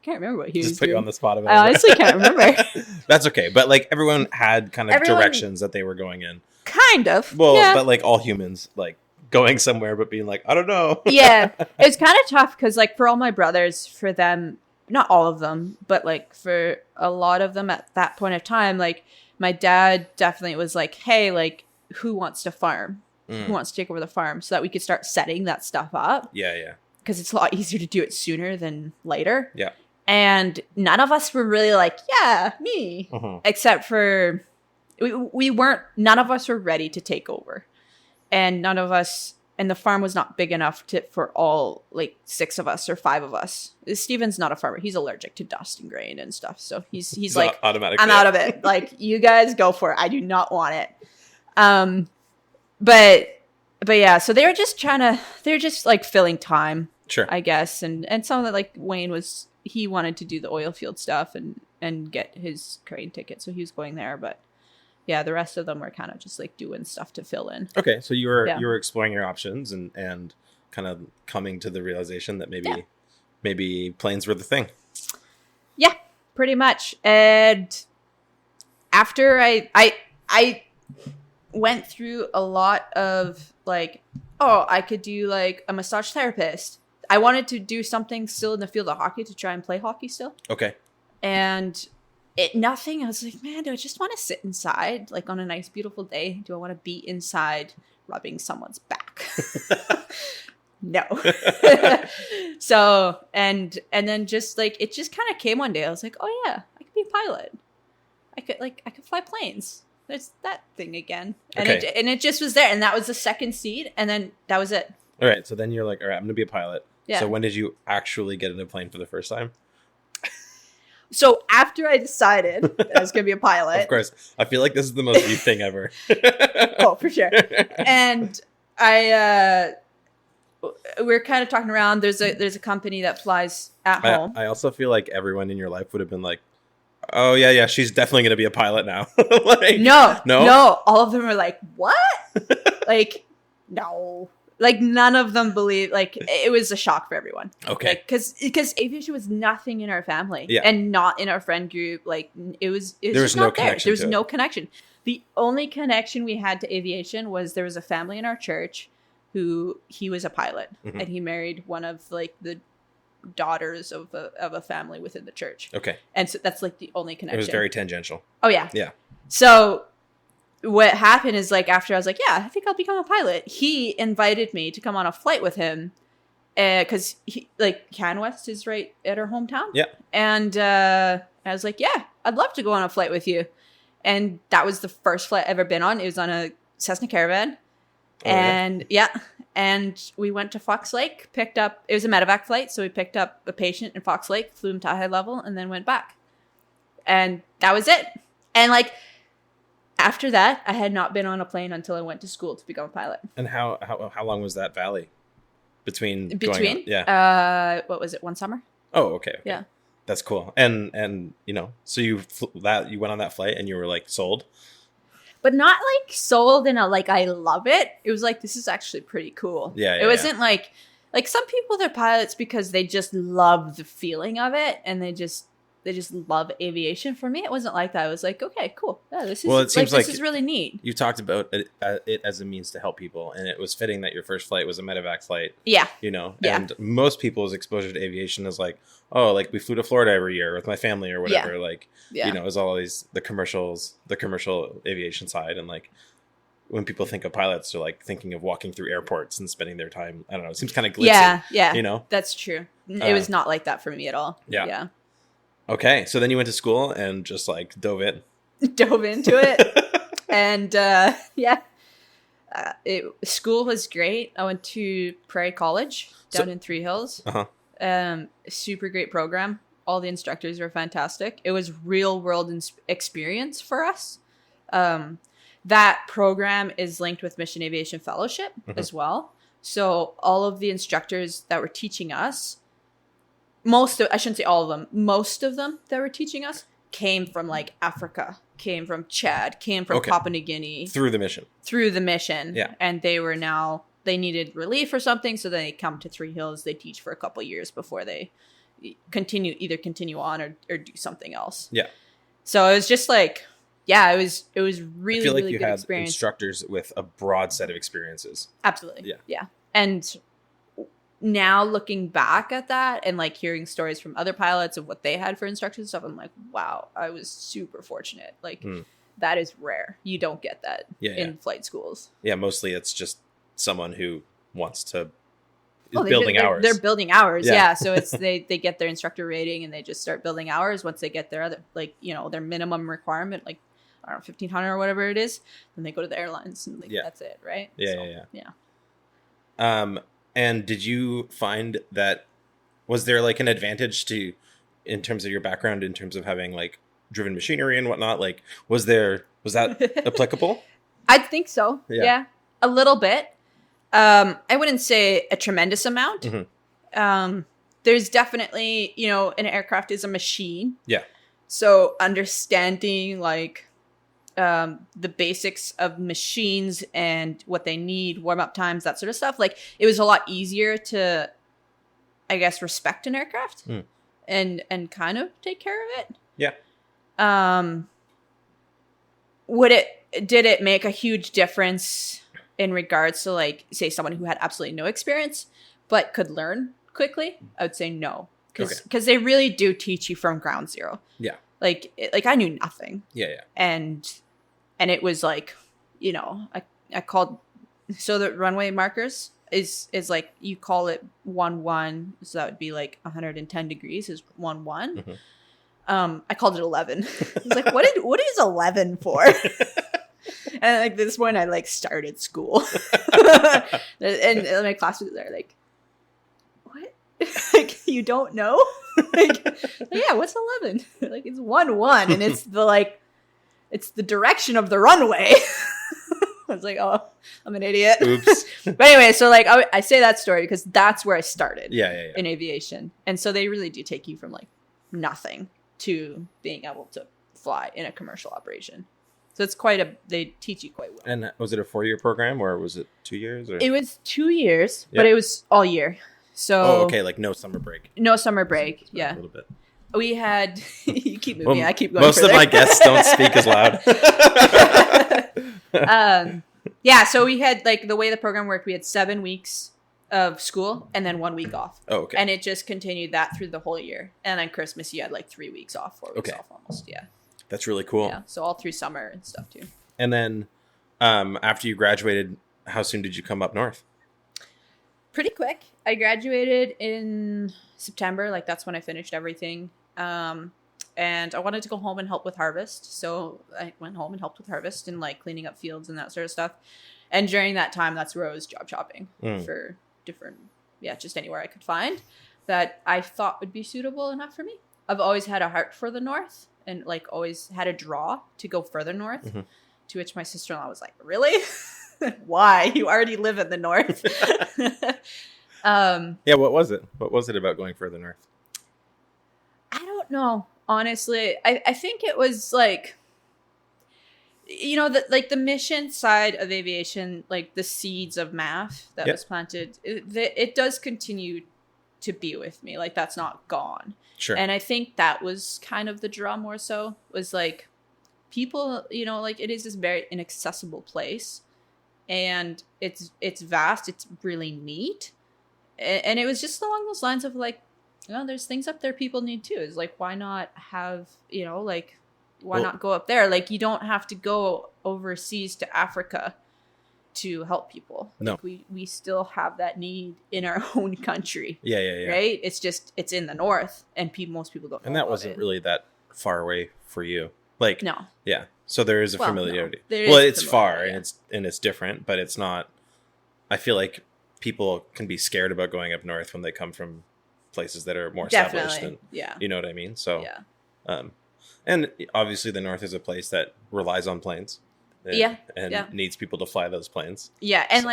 Can't remember what he was doing. Just put you on the spot of it. I honestly can't remember. That's okay. But like everyone had kind of directions that they were going in. Kind of. Well, but like all humans, like going somewhere but being like, I don't know. Yeah. It's kind of tough because like for all my brothers, for them, not all of them, but like for a lot of them at that point of time, like my dad definitely was like, hey, like who wants to farm? Who wants to take over the farm so that we could start setting that stuff up? Yeah. Because it's a lot easier to do it sooner than later. Yeah. And none of us were really like, yeah, me. Except for, none of us were ready to take over. And the farm was not big enough for all, like, 6 of us or 5 of us. Steven's not a farmer. He's allergic to dust and grain and stuff. So he's like, I'm out of it. Like, you guys go for it. I do not want it. But yeah, so they were just like filling time. Sure. I guess. And some of that, like Wayne he wanted to do the oil field stuff and get his crane ticket. So he was going there. But yeah, the rest of them were kind of just like doing stuff to fill in. Okay. So you were exploring your options and kind of coming to the realization that maybe planes were the thing. Yeah, pretty much. And after I went through a lot of like, I could do like a massage therapist. I wanted to do something still in the field of hockey to try and play hockey still. Okay. And nothing. I was like, man, do I just want to sit inside like on a nice, beautiful day? Do I want to be inside rubbing someone's back? No. So, and then just like, it just kind of came one day. I was like, oh yeah, I could be a pilot. I could fly planes. There's that thing again. And it just was there. And that was the second seed. And then that was it. All right. So then you're like, all right, I'm going to be a pilot. Yeah. So when did you actually get in a plane for the first time? So after I decided that I was going to be a pilot. Of course. I feel like this is the most you thing ever. Oh, for sure. And we're kind of talking around. There's a company that flies at home. I also feel like everyone in your life would have been like, oh yeah, she's definitely going to be a pilot now. Like, no. All of them are like, what? Like, no. Like none of them believe. Like it was a shock for everyone. Okay. Because aviation was nothing in our family and not in our friend group. Like there was just no not there. connection. There was no connection. The only connection we had to aviation was there was a family in our church who he was a pilot and he married one of like the daughters of a family within the church. Okay. And so that's like the only connection. It was very tangential. Oh yeah. Yeah. So what happened is like after I was like, yeah, I think I'll become a pilot. He invited me to come on a flight with him because Can West is right at our hometown. Yeah. And I was like, yeah, I'd love to go on a flight with you. And that was the first flight I've ever been on. It was on a Cessna Caravan. Oh, and and we went to Fox Lake, it was a medevac flight. So we picked up a patient in Fox Lake, flew him to high level and then went back. And that was it. And like, after that, I had not been on a plane until I went to school to become a pilot. And how long was that valley between? Yeah. What was it? 1 summer. Oh, okay. Yeah. That's cool. And so you went on that flight and you were like sold. But not like sold in a like I love it. It was like this is actually pretty cool. Yeah. It wasn't like some people they're pilots because they just love the feeling of it and they just love aviation. For me, it wasn't like that. I was like, okay, cool. Yeah, this is really neat. You talked about it as a means to help people, and it was fitting that your first flight was a medevac flight. Yeah. And most people's exposure to aviation is like, oh, like we flew to Florida every year with my family or whatever. Yeah. It was always the commercial aviation side. And like when people think of pilots, they're like thinking of walking through airports and spending their time. I don't know. It seems kind of glitzy. Yeah. That's true. It was not like that for me at all. Yeah. Okay, so then you went to school and just like dove into it. And school was great. I went to Prairie College down in Three Hills. Super great program. All the instructors were fantastic. It was real world experience for us. That program is linked with Mission Aviation Fellowship as well. So all of the instructors that were teaching us, I shouldn't say all of them, most of them that were teaching us came from like Africa, came from Chad, came from Papua New Guinea. Through the mission. Yeah. And they needed relief or something. So they come to Three Hills. They teach for a couple years before they continue on or do something else. Yeah. So it was just like, it was really, I feel like really you good had experience. Instructors with a broad set of experiences. Absolutely. Yeah. And now looking back at that and like hearing stories from other pilots of what they had for instructors and stuff, I'm like, wow, I was super fortunate. Like that is rare. You don't get that in flight schools. Yeah. Mostly it's just someone who wants to They're building hours. Yeah. So it's they get their instructor rating and they just start building hours. Once they get their other, like, their minimum requirement, like, I don't know, 1,500 or whatever it is, then they go to the airlines and that's it. Right. Yeah. And did you find that, was there like an advantage in terms of your background, in terms of having like driven machinery and whatnot? Like, was that applicable? I think so. Yeah. A little bit. I wouldn't say a tremendous amount. There's definitely, an aircraft is a machine. Yeah. So understanding like the basics of machines and what they need, warm-up times, that sort of stuff. Like it was a lot easier to, I guess, respect an aircraft and kind of take care of it. Yeah. Did it make a huge difference in regards to like, say, someone who had absolutely no experience but could learn quickly? I would say no, because they really do teach you from ground zero. Yeah. Like I knew nothing. Yeah. And it was like, I called, so the runway markers is like, you call it 1-1. So that would be like 110 degrees is 1-1. I called it 11. I was like, what is 11 for? And like this point I like started school. and my classmates are like, what? Like, you don't know? like, yeah, what's 11? Like, it's 1-1 and it's the direction of the runway. I was like, oh, I'm an idiot. Oops. But anyway, so like I say that story because that's where I started in aviation. And so they really do take you from like nothing to being able to fly in a commercial operation. So it's they teach you quite well. And was it a 4-year program or was it 2 years? Or? It was 2 years, but it was all year. So like no summer break. No summer break. Yeah. A little bit. We had, you keep moving. I keep going. Most further. of my guests don't speak as loud. So we had like the way the program worked, we had 7 weeks of school and then 1 week off. Oh, okay. And it just continued that through the whole year. And on Christmas, you had like 3 weeks off, 4 weeks off almost. Yeah. That's really cool. Yeah. So all through summer and stuff too. And then after you graduated, how soon did you come up north? Pretty quick. I graduated in September. Like that's when I finished everything. And I wanted to go home and help with harvest. So I went home and helped with harvest and like cleaning up fields and that sort of stuff. And during that time, that's where I was job shopping for different, just anywhere I could find that I thought would be suitable enough for me. I've always had a heart for the north and like always had a draw to go further north, to which my sister-in-law was like, really? Why? You already live in the north. What was it? What was it about going further north? I don't know. Honestly, I think it was like, the mission side of aviation, like the seeds of MAF that was planted, it does continue to be with me. Like that's not gone. Sure. And I think that was kind of the draw more so was like people, like it is this very inaccessible place and it's vast. It's really neat. And it was just along those lines of like, there's things up there people need too. Is like, why not have, why not go up there? Like, you don't have to go overseas to Africa to help people. No. Like, we still have that need in our own country. Yeah. Right? It's just, it's in the north and most people don't know And that wasn't really that far away for you. Like, no. Yeah. So there is a Well, no, familiarity. there Well, is it's far familiarity, and it's different, but it's not. I feel like people can be scared about going up north when they come from places that are more established. Definitely. And Yeah. you know what I mean. So, Yeah. and obviously the north is a place that relies on planes. Yeah. And Yeah. needs people to fly those planes. Yeah, and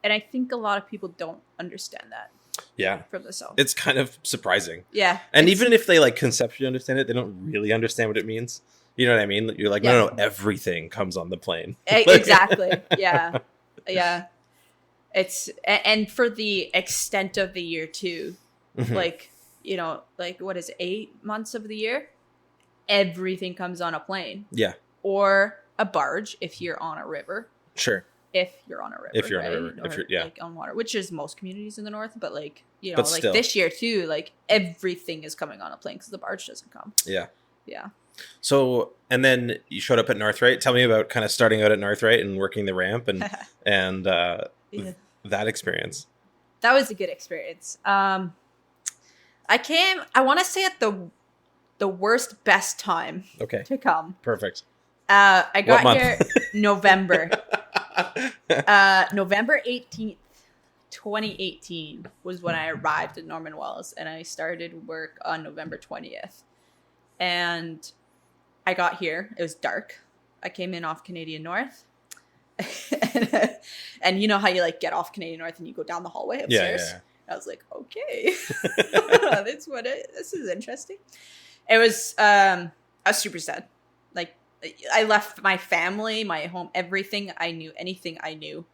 and I think a lot of people don't understand that. Yeah. From the south. It's kind of surprising. Yeah. And even if they like conceptually understand it, they don't really understand what it means. You know what I mean? You're like, no, everything comes on the plane. Exactly. Yeah. Yeah. It's, and for the extent of the year too, like, you know, like what is it, 8 months of the year? Everything comes on a plane. Yeah. Or a barge if you're on a river. Sure. If you're on a river. If you're right? on a river. Or if you're, yeah. like on water, which is most communities in the north, but like, you know, But like still. this year too, like everything is coming on a plane because the barge doesn't come. Yeah. Yeah. So, and then you showed up at North-Wright. Tell me about kind of starting out at North-Wright and working the ramp and Yeah. that experience. That was a good experience. I want to say at the worst, best time Okay. to come. Perfect. I got here November. November 18th, 2018 was when I arrived at Norman Wells, and I started work on November 20th. And I got here. It was dark. I came in off Canadian North. and you know how you like get off Canadian North and you go down the hallway upstairs? Yeah. I was like, okay, this is interesting. It was, I was super sad. Like, I left my family, my home, everything I knew, anything I knew,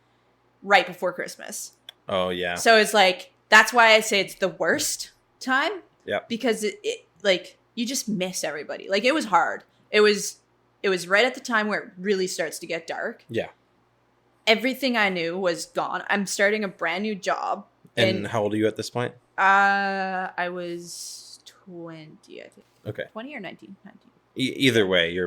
right before Christmas. Oh yeah. So it's like, that's why I say it's the worst time. Yeah. Because it like, you just miss everybody. Like, it was hard. It was right at the time where it really starts to get dark. Yeah. Everything I knew was gone. I'm starting a brand new job. And how old are you at this point? I was 20, I think. Okay. 20 or 19? 19. Either way,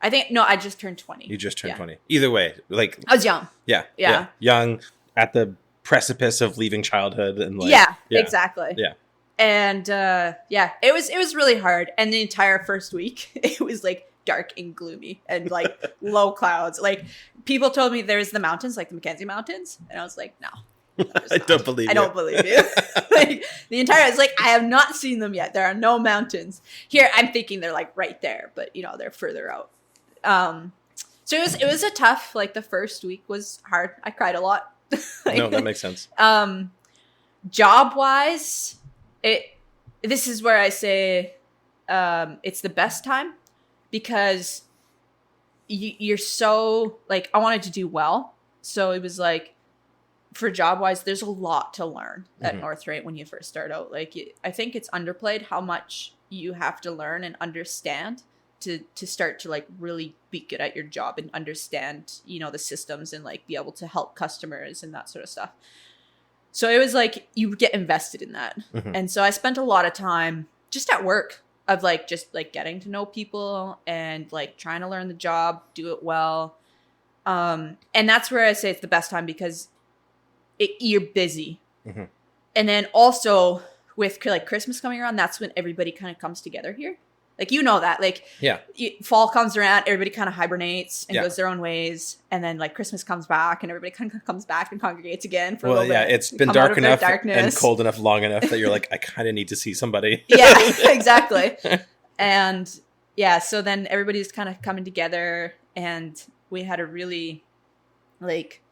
I just turned 20. you just turned 20. Either way, like I was young. yeah, young at the precipice of leaving childhood and like yeah, exactly. Yeah. And it was really hard. And the entire first week, it was like dark and gloomy and like low clouds. Like, people told me there's the mountains, like the Mackenzie Mountains, and I was like, no. I don't believe you. Like, the entire, it's like, I have not seen them yet. There are no mountains here. I'm thinking they're like right there, but you know, they're further out. So it was a tough, like the first week was hard. I cried a lot. No, that makes sense. Job wise, this is where I say, it's the best time because you're so like, I wanted to do well. So it was like, for job wise, there's a lot to learn at North-Wright when you first start out. Like, I think it's underplayed how much you have to learn and understand to start to like really be good at your job and understand, you know, the systems and like be able to help customers and that sort of stuff. So it was like, you get invested in that. And so I spent a lot of time just at work of like, just like getting to know people and like trying to learn the job, do it well. And that's where I say it's the best time because you're busy. And then also with like Christmas coming around, that's when everybody kind of comes together here. Like, you know that, like, fall comes around, everybody kind of hibernates and goes their own ways. And then like Christmas comes back and everybody kind of comes back and congregates again for a little bit. It's been dark enough and cold enough long enough that you're like, I kind of need to see somebody. Yeah, exactly. And yeah, so then everybody's kind of coming together and we had a really like,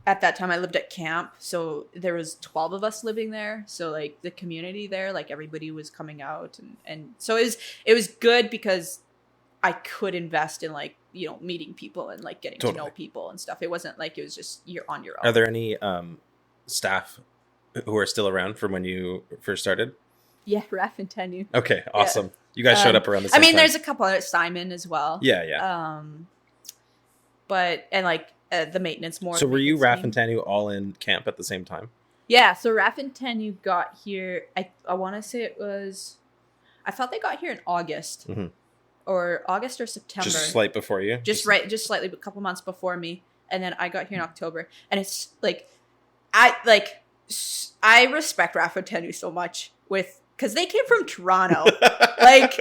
at that time I lived at camp, so there was 12 of us living there. So like the community there, like everybody was coming out and so it was good because I could invest in like, you know, meeting people and like getting to know people and stuff. It wasn't like it was just you're on your own. Are there any staff who are still around from when you first started? Yeah, Raf and Tenu. Okay, awesome. Yeah. You guys showed up around the same time. There's a couple others, Simon as well. Yeah. But and like the maintenance more. So were you, Raf and Tanu all in camp at the same time? Yeah, so Raf and Tanu got here, I want to say I thought they got here in August. Or August or September. Just slight before you? Just slightly, a couple months before me. And then I got here in October. And it's like, I respect Raf and Tanu so much because they came from Toronto. Like,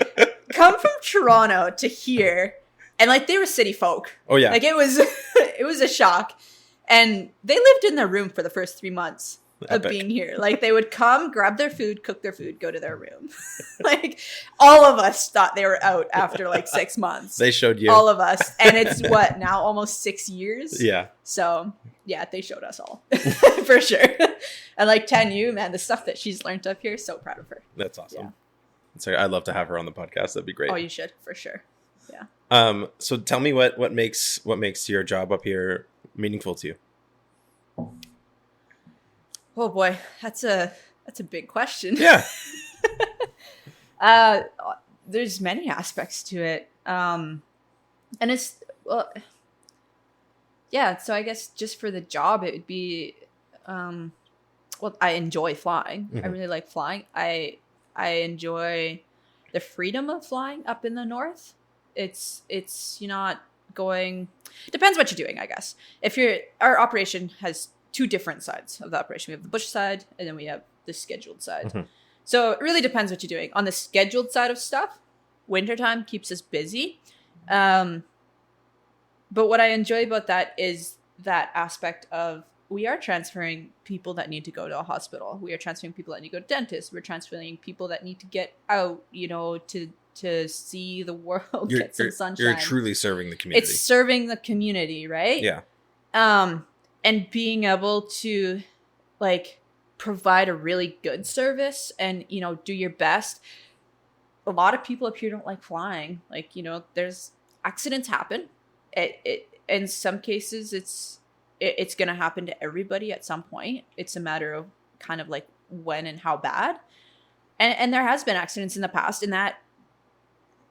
come from Toronto to here And like they were city folk. Oh yeah. Like it was it was a shock. And they lived in their room for the first 3 months of being here. Like they would come, grab their food, cook their food, go to their room. Like all of us thought they were out after like 6 months. They showed you. All of us. And it's what now, almost 6 years? Yeah. So yeah, they showed us all for sure. And like Tanu, man, the stuff that she's learned up here, so proud of her. That's awesome. Yeah. So I'd love to have her on the podcast. That'd be great. Oh, you should for sure. Yeah. So tell me what makes your job up here meaningful to you? Oh boy, that's a big question. Yeah. There's many aspects to it. And it's yeah, so I guess just for the job it would be well, I enjoy flying. Mm-hmm. I really like flying. I enjoy the freedom of flying up in the north. It's you're not going, depends what you're doing, I guess. Our operation has 2 different sides of the operation. We have the bush side and then we have the scheduled side. Mm-hmm. So it really depends what you're doing. On the scheduled side of stuff, wintertime keeps us busy. But what I enjoy about that is that aspect of we are transferring people that need to go to a hospital. We are transferring people that need to go to dentists. We're transferring people that need to get out, to see the world, get some sunshine. You're truly serving the community. It's serving the community, right? Yeah. And being able to like provide a really good service and, do your best. A lot of people up here don't like flying. Like, there's accidents happen. In some cases it's going to happen to everybody at some point. It's a matter of kind of like when and how bad. And there has been accidents in the past, and that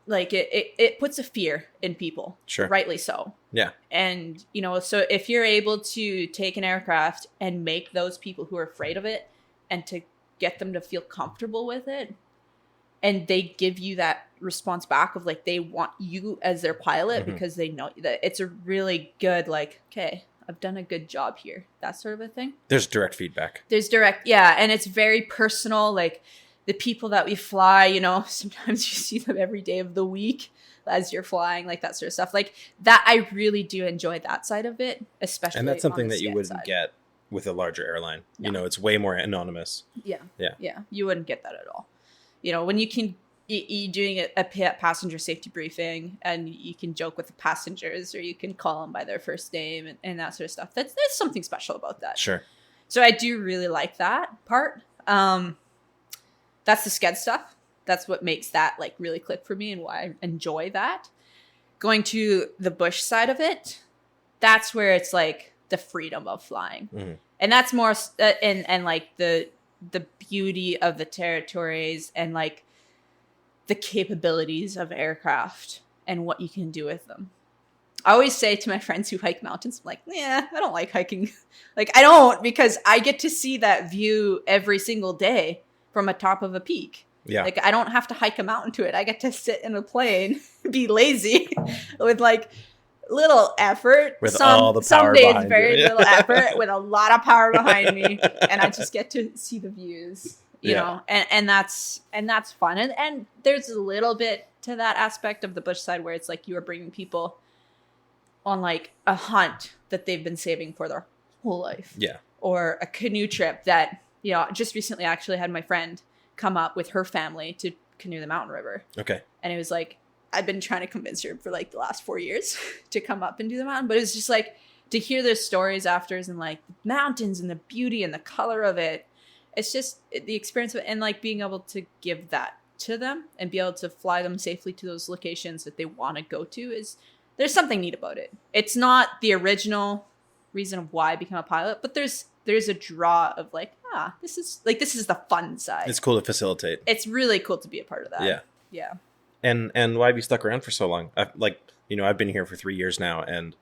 like it puts a fear in people. Sure. Rightly so. Yeah. And, so if you're able to take an aircraft and make those people who are afraid of it and to get them to feel comfortable with it, and they give you that response back of like, they want you as their pilot mm-hmm. because they know that it's a really good, like, okay, I've done a good job here. That sort of a thing. There's direct feedback. Yeah. And it's very personal. Like the people that we fly, sometimes you see them every day of the week as you're flying, like that sort of stuff. Like that, I really do enjoy that side of it, especially. And that's something that you wouldn't side. Get with a larger airline. No. It's way more anonymous. Yeah. Yeah. Yeah. You wouldn't get that at all. When you can, you doing a passenger safety briefing and you can joke with the passengers or you can call them by their first name and that sort of stuff. There's something special about that. Sure. So I do really like that part. That's the sked stuff. That's what makes that like really click for me and why I enjoy that. Going to the bush side of it, that's where it's like the freedom of flying. Mm-hmm. And that's more and like the beauty of the territories and like the capabilities of aircraft and what you can do with them. I always say to my friends who hike mountains, I'm like, yeah, I don't like hiking. Like I don't, because I get to see that view every single day from a top of a peak. Yeah. Like I don't have to hike a mountain to it. I get to sit in a plane, be lazy with like little effort. With all the power some days behind very you. little effort with a lot of power behind me, and I just get to see the views, you know, and that's fun. And there's a little bit to that aspect of the bush side where it's like you are bringing people on like a hunt that they've been saving for their whole life. Yeah. Or a canoe trip that, just recently I actually had my friend come up with her family to canoe the mountain river. Okay. And it was like, I've been trying to convince her for like the last 4 years to come up and do the mountain. But it was just like to hear their stories afters and like the mountains and the beauty and the color of it. It's just the experience of it, and like being able to give that to them and be able to fly them safely to those locations that they want to go to there's something neat about it. It's not the original reason of why I became a pilot, but there's a draw of like, this is the fun side. It's cool to facilitate. It's really cool to be a part of that. Yeah. Yeah. And why have you stuck around for so long? I've been here for 3 years now, and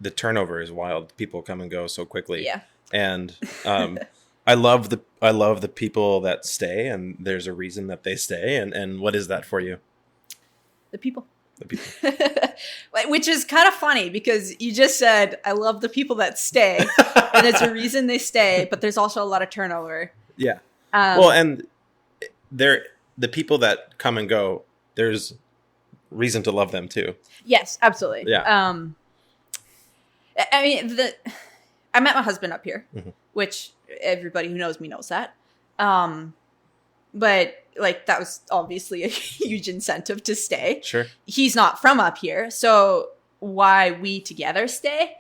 the turnover is wild. People come and go so quickly. Yeah. And I love the people that stay, and there's a reason that they stay. And what is that for you? The people. The people. Which is kind of funny because you just said, I love the people that stay. And it's a reason they stay, but there's also a lot of turnover. Yeah. Well, and the people that come and go, there's reason to love them too. Yes, absolutely. Yeah. I mean, I met my husband up here, Mhm. which everybody who knows me knows that. But like that was obviously a huge incentive to stay. Sure. He's not from up here, so why we together stay?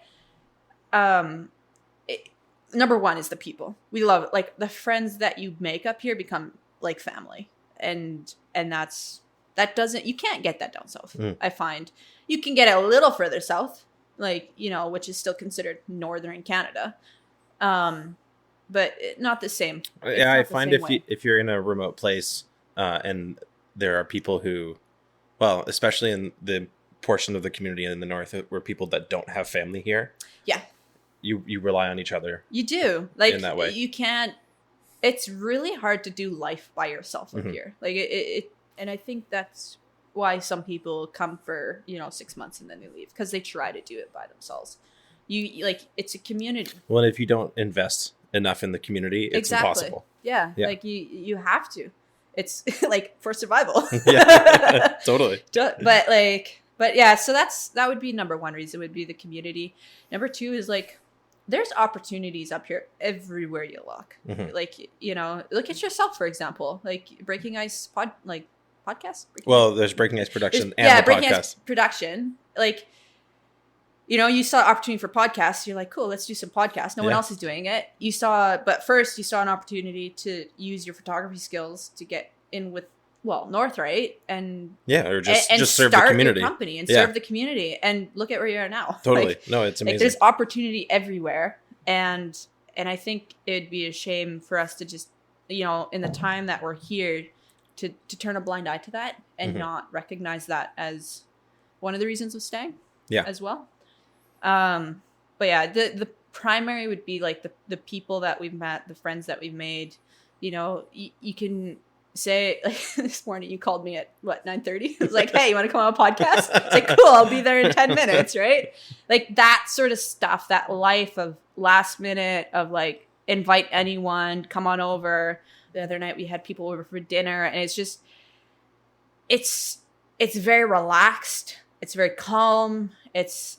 Number one is the people. We love it. Like the friends that you make up here become like family, and that doesn't, you can't get that down south. I find you can get it a little further south, like, you know, which is still considered northern Canada, but not the same. Yeah, I find if you're in a remote place and there are people who, well, especially in the portion of the community in the north where people that don't have family here, yeah, you rely on each other. You do, like, in that way. You can't. It's really hard to do life by yourself up here. Like and I think that's why some people come for 6 months and then they leave, because they try to do it by themselves. You like, it's a community. Well, if you don't invest enough in the community, it's impossible. Yeah, like you have to. It's like for survival. Yeah, totally. But yeah, so that would be number one reason, would be the community. Number two is like, there's opportunities up here everywhere you look. Like, look at yourself, for example, like Breaking Ice podcast. There's Breaking Ice production Breaking podcast. Ice production. Like, you saw opportunity for podcasts. You're like, cool, let's do some podcasts. No one else is doing it. But first you saw an opportunity to use your photography skills to get in with, North-Wright, and or just serve start the community, your company and serve the community, and look at where you are now. Totally. Like, no, it's amazing. Like, there's opportunity everywhere, and I think it'd be a shame for us to just, in the time that we're here, to turn a blind eye to that and not recognize that as one of the reasons of staying. Yeah. As well. But yeah, the primary would be like the people that we've met, the friends that we've made. You can say, like, this morning you called me at 9:30. It was like, hey, you want to come on a podcast? It's like, cool, I'll be there in 10 minutes, right? Like that sort of stuff, that life of last minute of like, invite anyone, come on over. The other night we had people over for dinner, and it's just, it's very relaxed. It's very calm. It's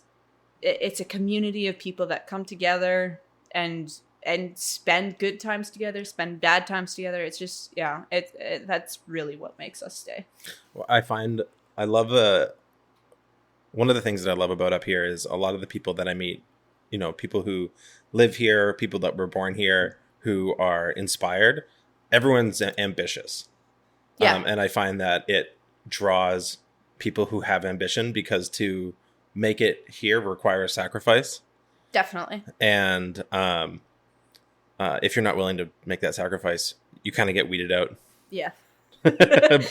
a community of people that come together and spend good times together, spend bad times together. It's just, that's really what makes us stay. Well, I love one of the things that I love about up here is a lot of the people that I meet, people who live here, people that were born here, who are inspired. Everyone's ambitious. Yeah. And I find that it draws people who have ambition, because to make it here requires sacrifice. Definitely. And if you're not willing to make that sacrifice, you kind of get weeded out. Yeah.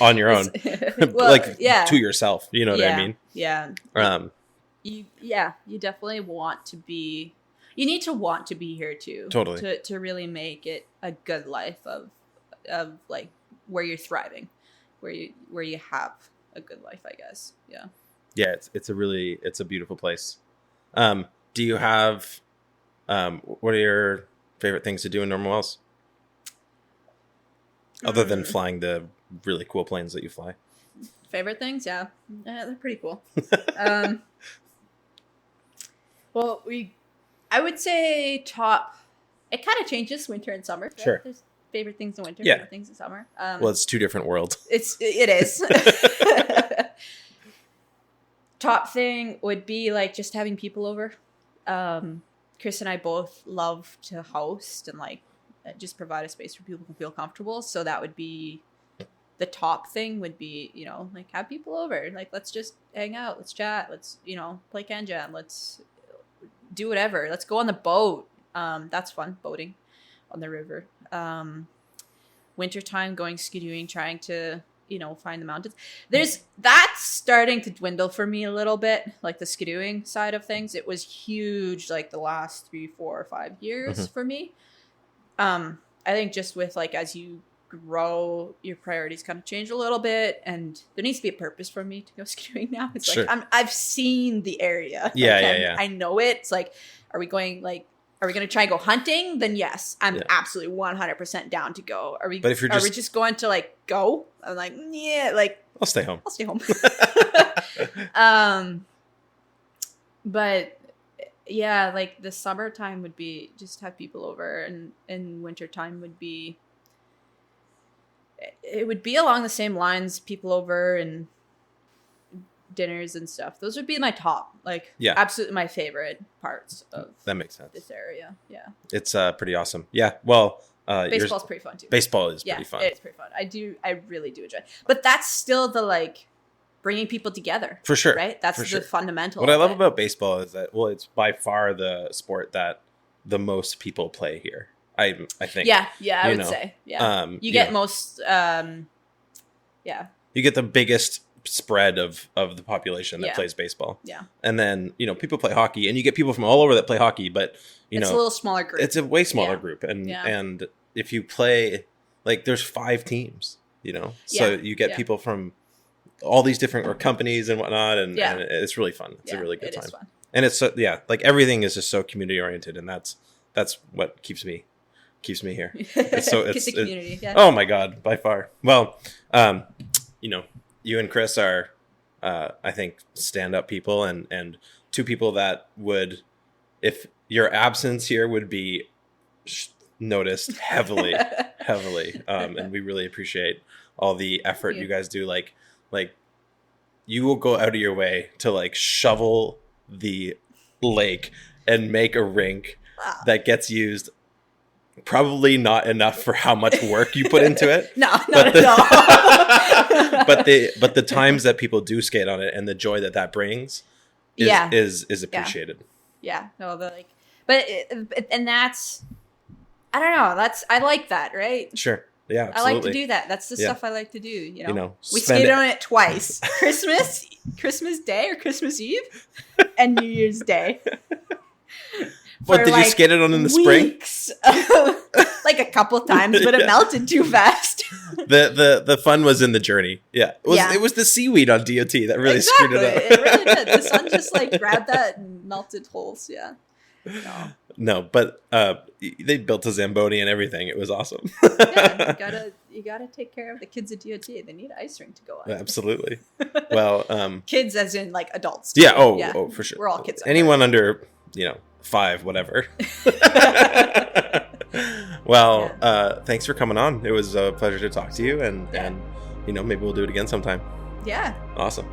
On your own. To yourself. You know what I mean? Yeah. You definitely want to be, you need to want to be here too. Totally. To really make it a good life of like where you're thriving, where you have a good life, I guess. Yeah. Yeah, it's a beautiful place. Do you have what are your favorite things to do in Norman Wells? Other than flying the really cool planes that you fly. Favorite things? Yeah, they're pretty cool. Well, I would say top, it kind of changes winter and summer. Right? Sure. There's favorite things in winter, favorite things in summer. Well, it's two different worlds. It is. Top thing would be like just having people over. Chris and I both love to host and like just provide a space where people can feel comfortable. So that would be the top thing, would be, like have people over. Like, let's just hang out. Let's chat. Let's, play Can Jam. Let's do whatever. Let's go on the boat. That's fun, boating on the river. Wintertime, going skidooing, trying to, find the mountains. That's starting to dwindle for me a little bit, like the skidooing side of things. It was huge like the last 3, 4, or 5 years for me. I think just with like, as you grow, your priorities kind of change a little bit, and there needs to be a purpose for me to go skidooing now. It's sure. Like I've seen the area. Yeah. I know it. It's like, are we going to try and go hunting? Then yes, I'm absolutely 100% down to go. Are we just going to like go? I'm like, yeah, like I'll stay home. I'll stay home. But yeah, like the summertime would be just have people over, and wintertime would be, it would be along the same lines, people over and dinners and stuff. Those would be my top, like, absolutely my favorite parts of that makes sense. This area. Yeah. It's pretty awesome. Yeah. Well, baseball's pretty fun too. Baseball is pretty fun. It's pretty fun. I really do enjoy it. But that's still the, like, bringing people together. For sure. Right? That's the fundamental. What I love about baseball is that, well, it's by far the sport that the most people play here. I think. Yeah, I would say. Yeah. You get most You get the biggest spread of the population that plays baseball. Yeah. And then, people play hockey, and you get people from all over that play hockey, but it's a little smaller group. It's a way smaller group. And if you play, like, there's 5 teams, so you get people from all these different companies and whatnot, and it's really fun. It's a really good time. Is fun. And it's so, like, everything is just so community oriented, and that's what keeps me here. It's so it's the community. Oh my God, by far. Well, you and Chris are, I think, stand-up people, and 2 people that would, if your absence here, would be noticed heavily, and we really appreciate all the effort you guys do. Like you will go out of your way to, like, shovel the lake and make a rink that gets used. Probably not enough for how much work you put into it. Not at all. but the times that people do skate on it and the joy that brings is appreciated. Yeah. No, and that's, I don't know. I like that, right? Sure. Yeah, absolutely. I like to do that. That's the stuff I like to do. We spend skated on it twice: Christmas Day or Christmas Eve, and New Year's Day. What, did you skate it on in the weeks. Spring? Like a couple times, but it melted too fast. The fun was in the journey. Yeah. It was the seaweed on DOT that really screwed it up. It really did. The sun just, like, grabbed that and melted holes. Yeah. No, but they built a Zamboni and everything. It was awesome. You gotta take care of the kids at DOT. They need an ice rink to go on. Absolutely. Well, kids as in, like, adults. Yeah. Oh, for sure. We're all kids. Anyone under 5, whatever. Well, thanks for coming on. It was a pleasure to talk to you, and maybe we'll do it again sometime. Yeah. Awesome.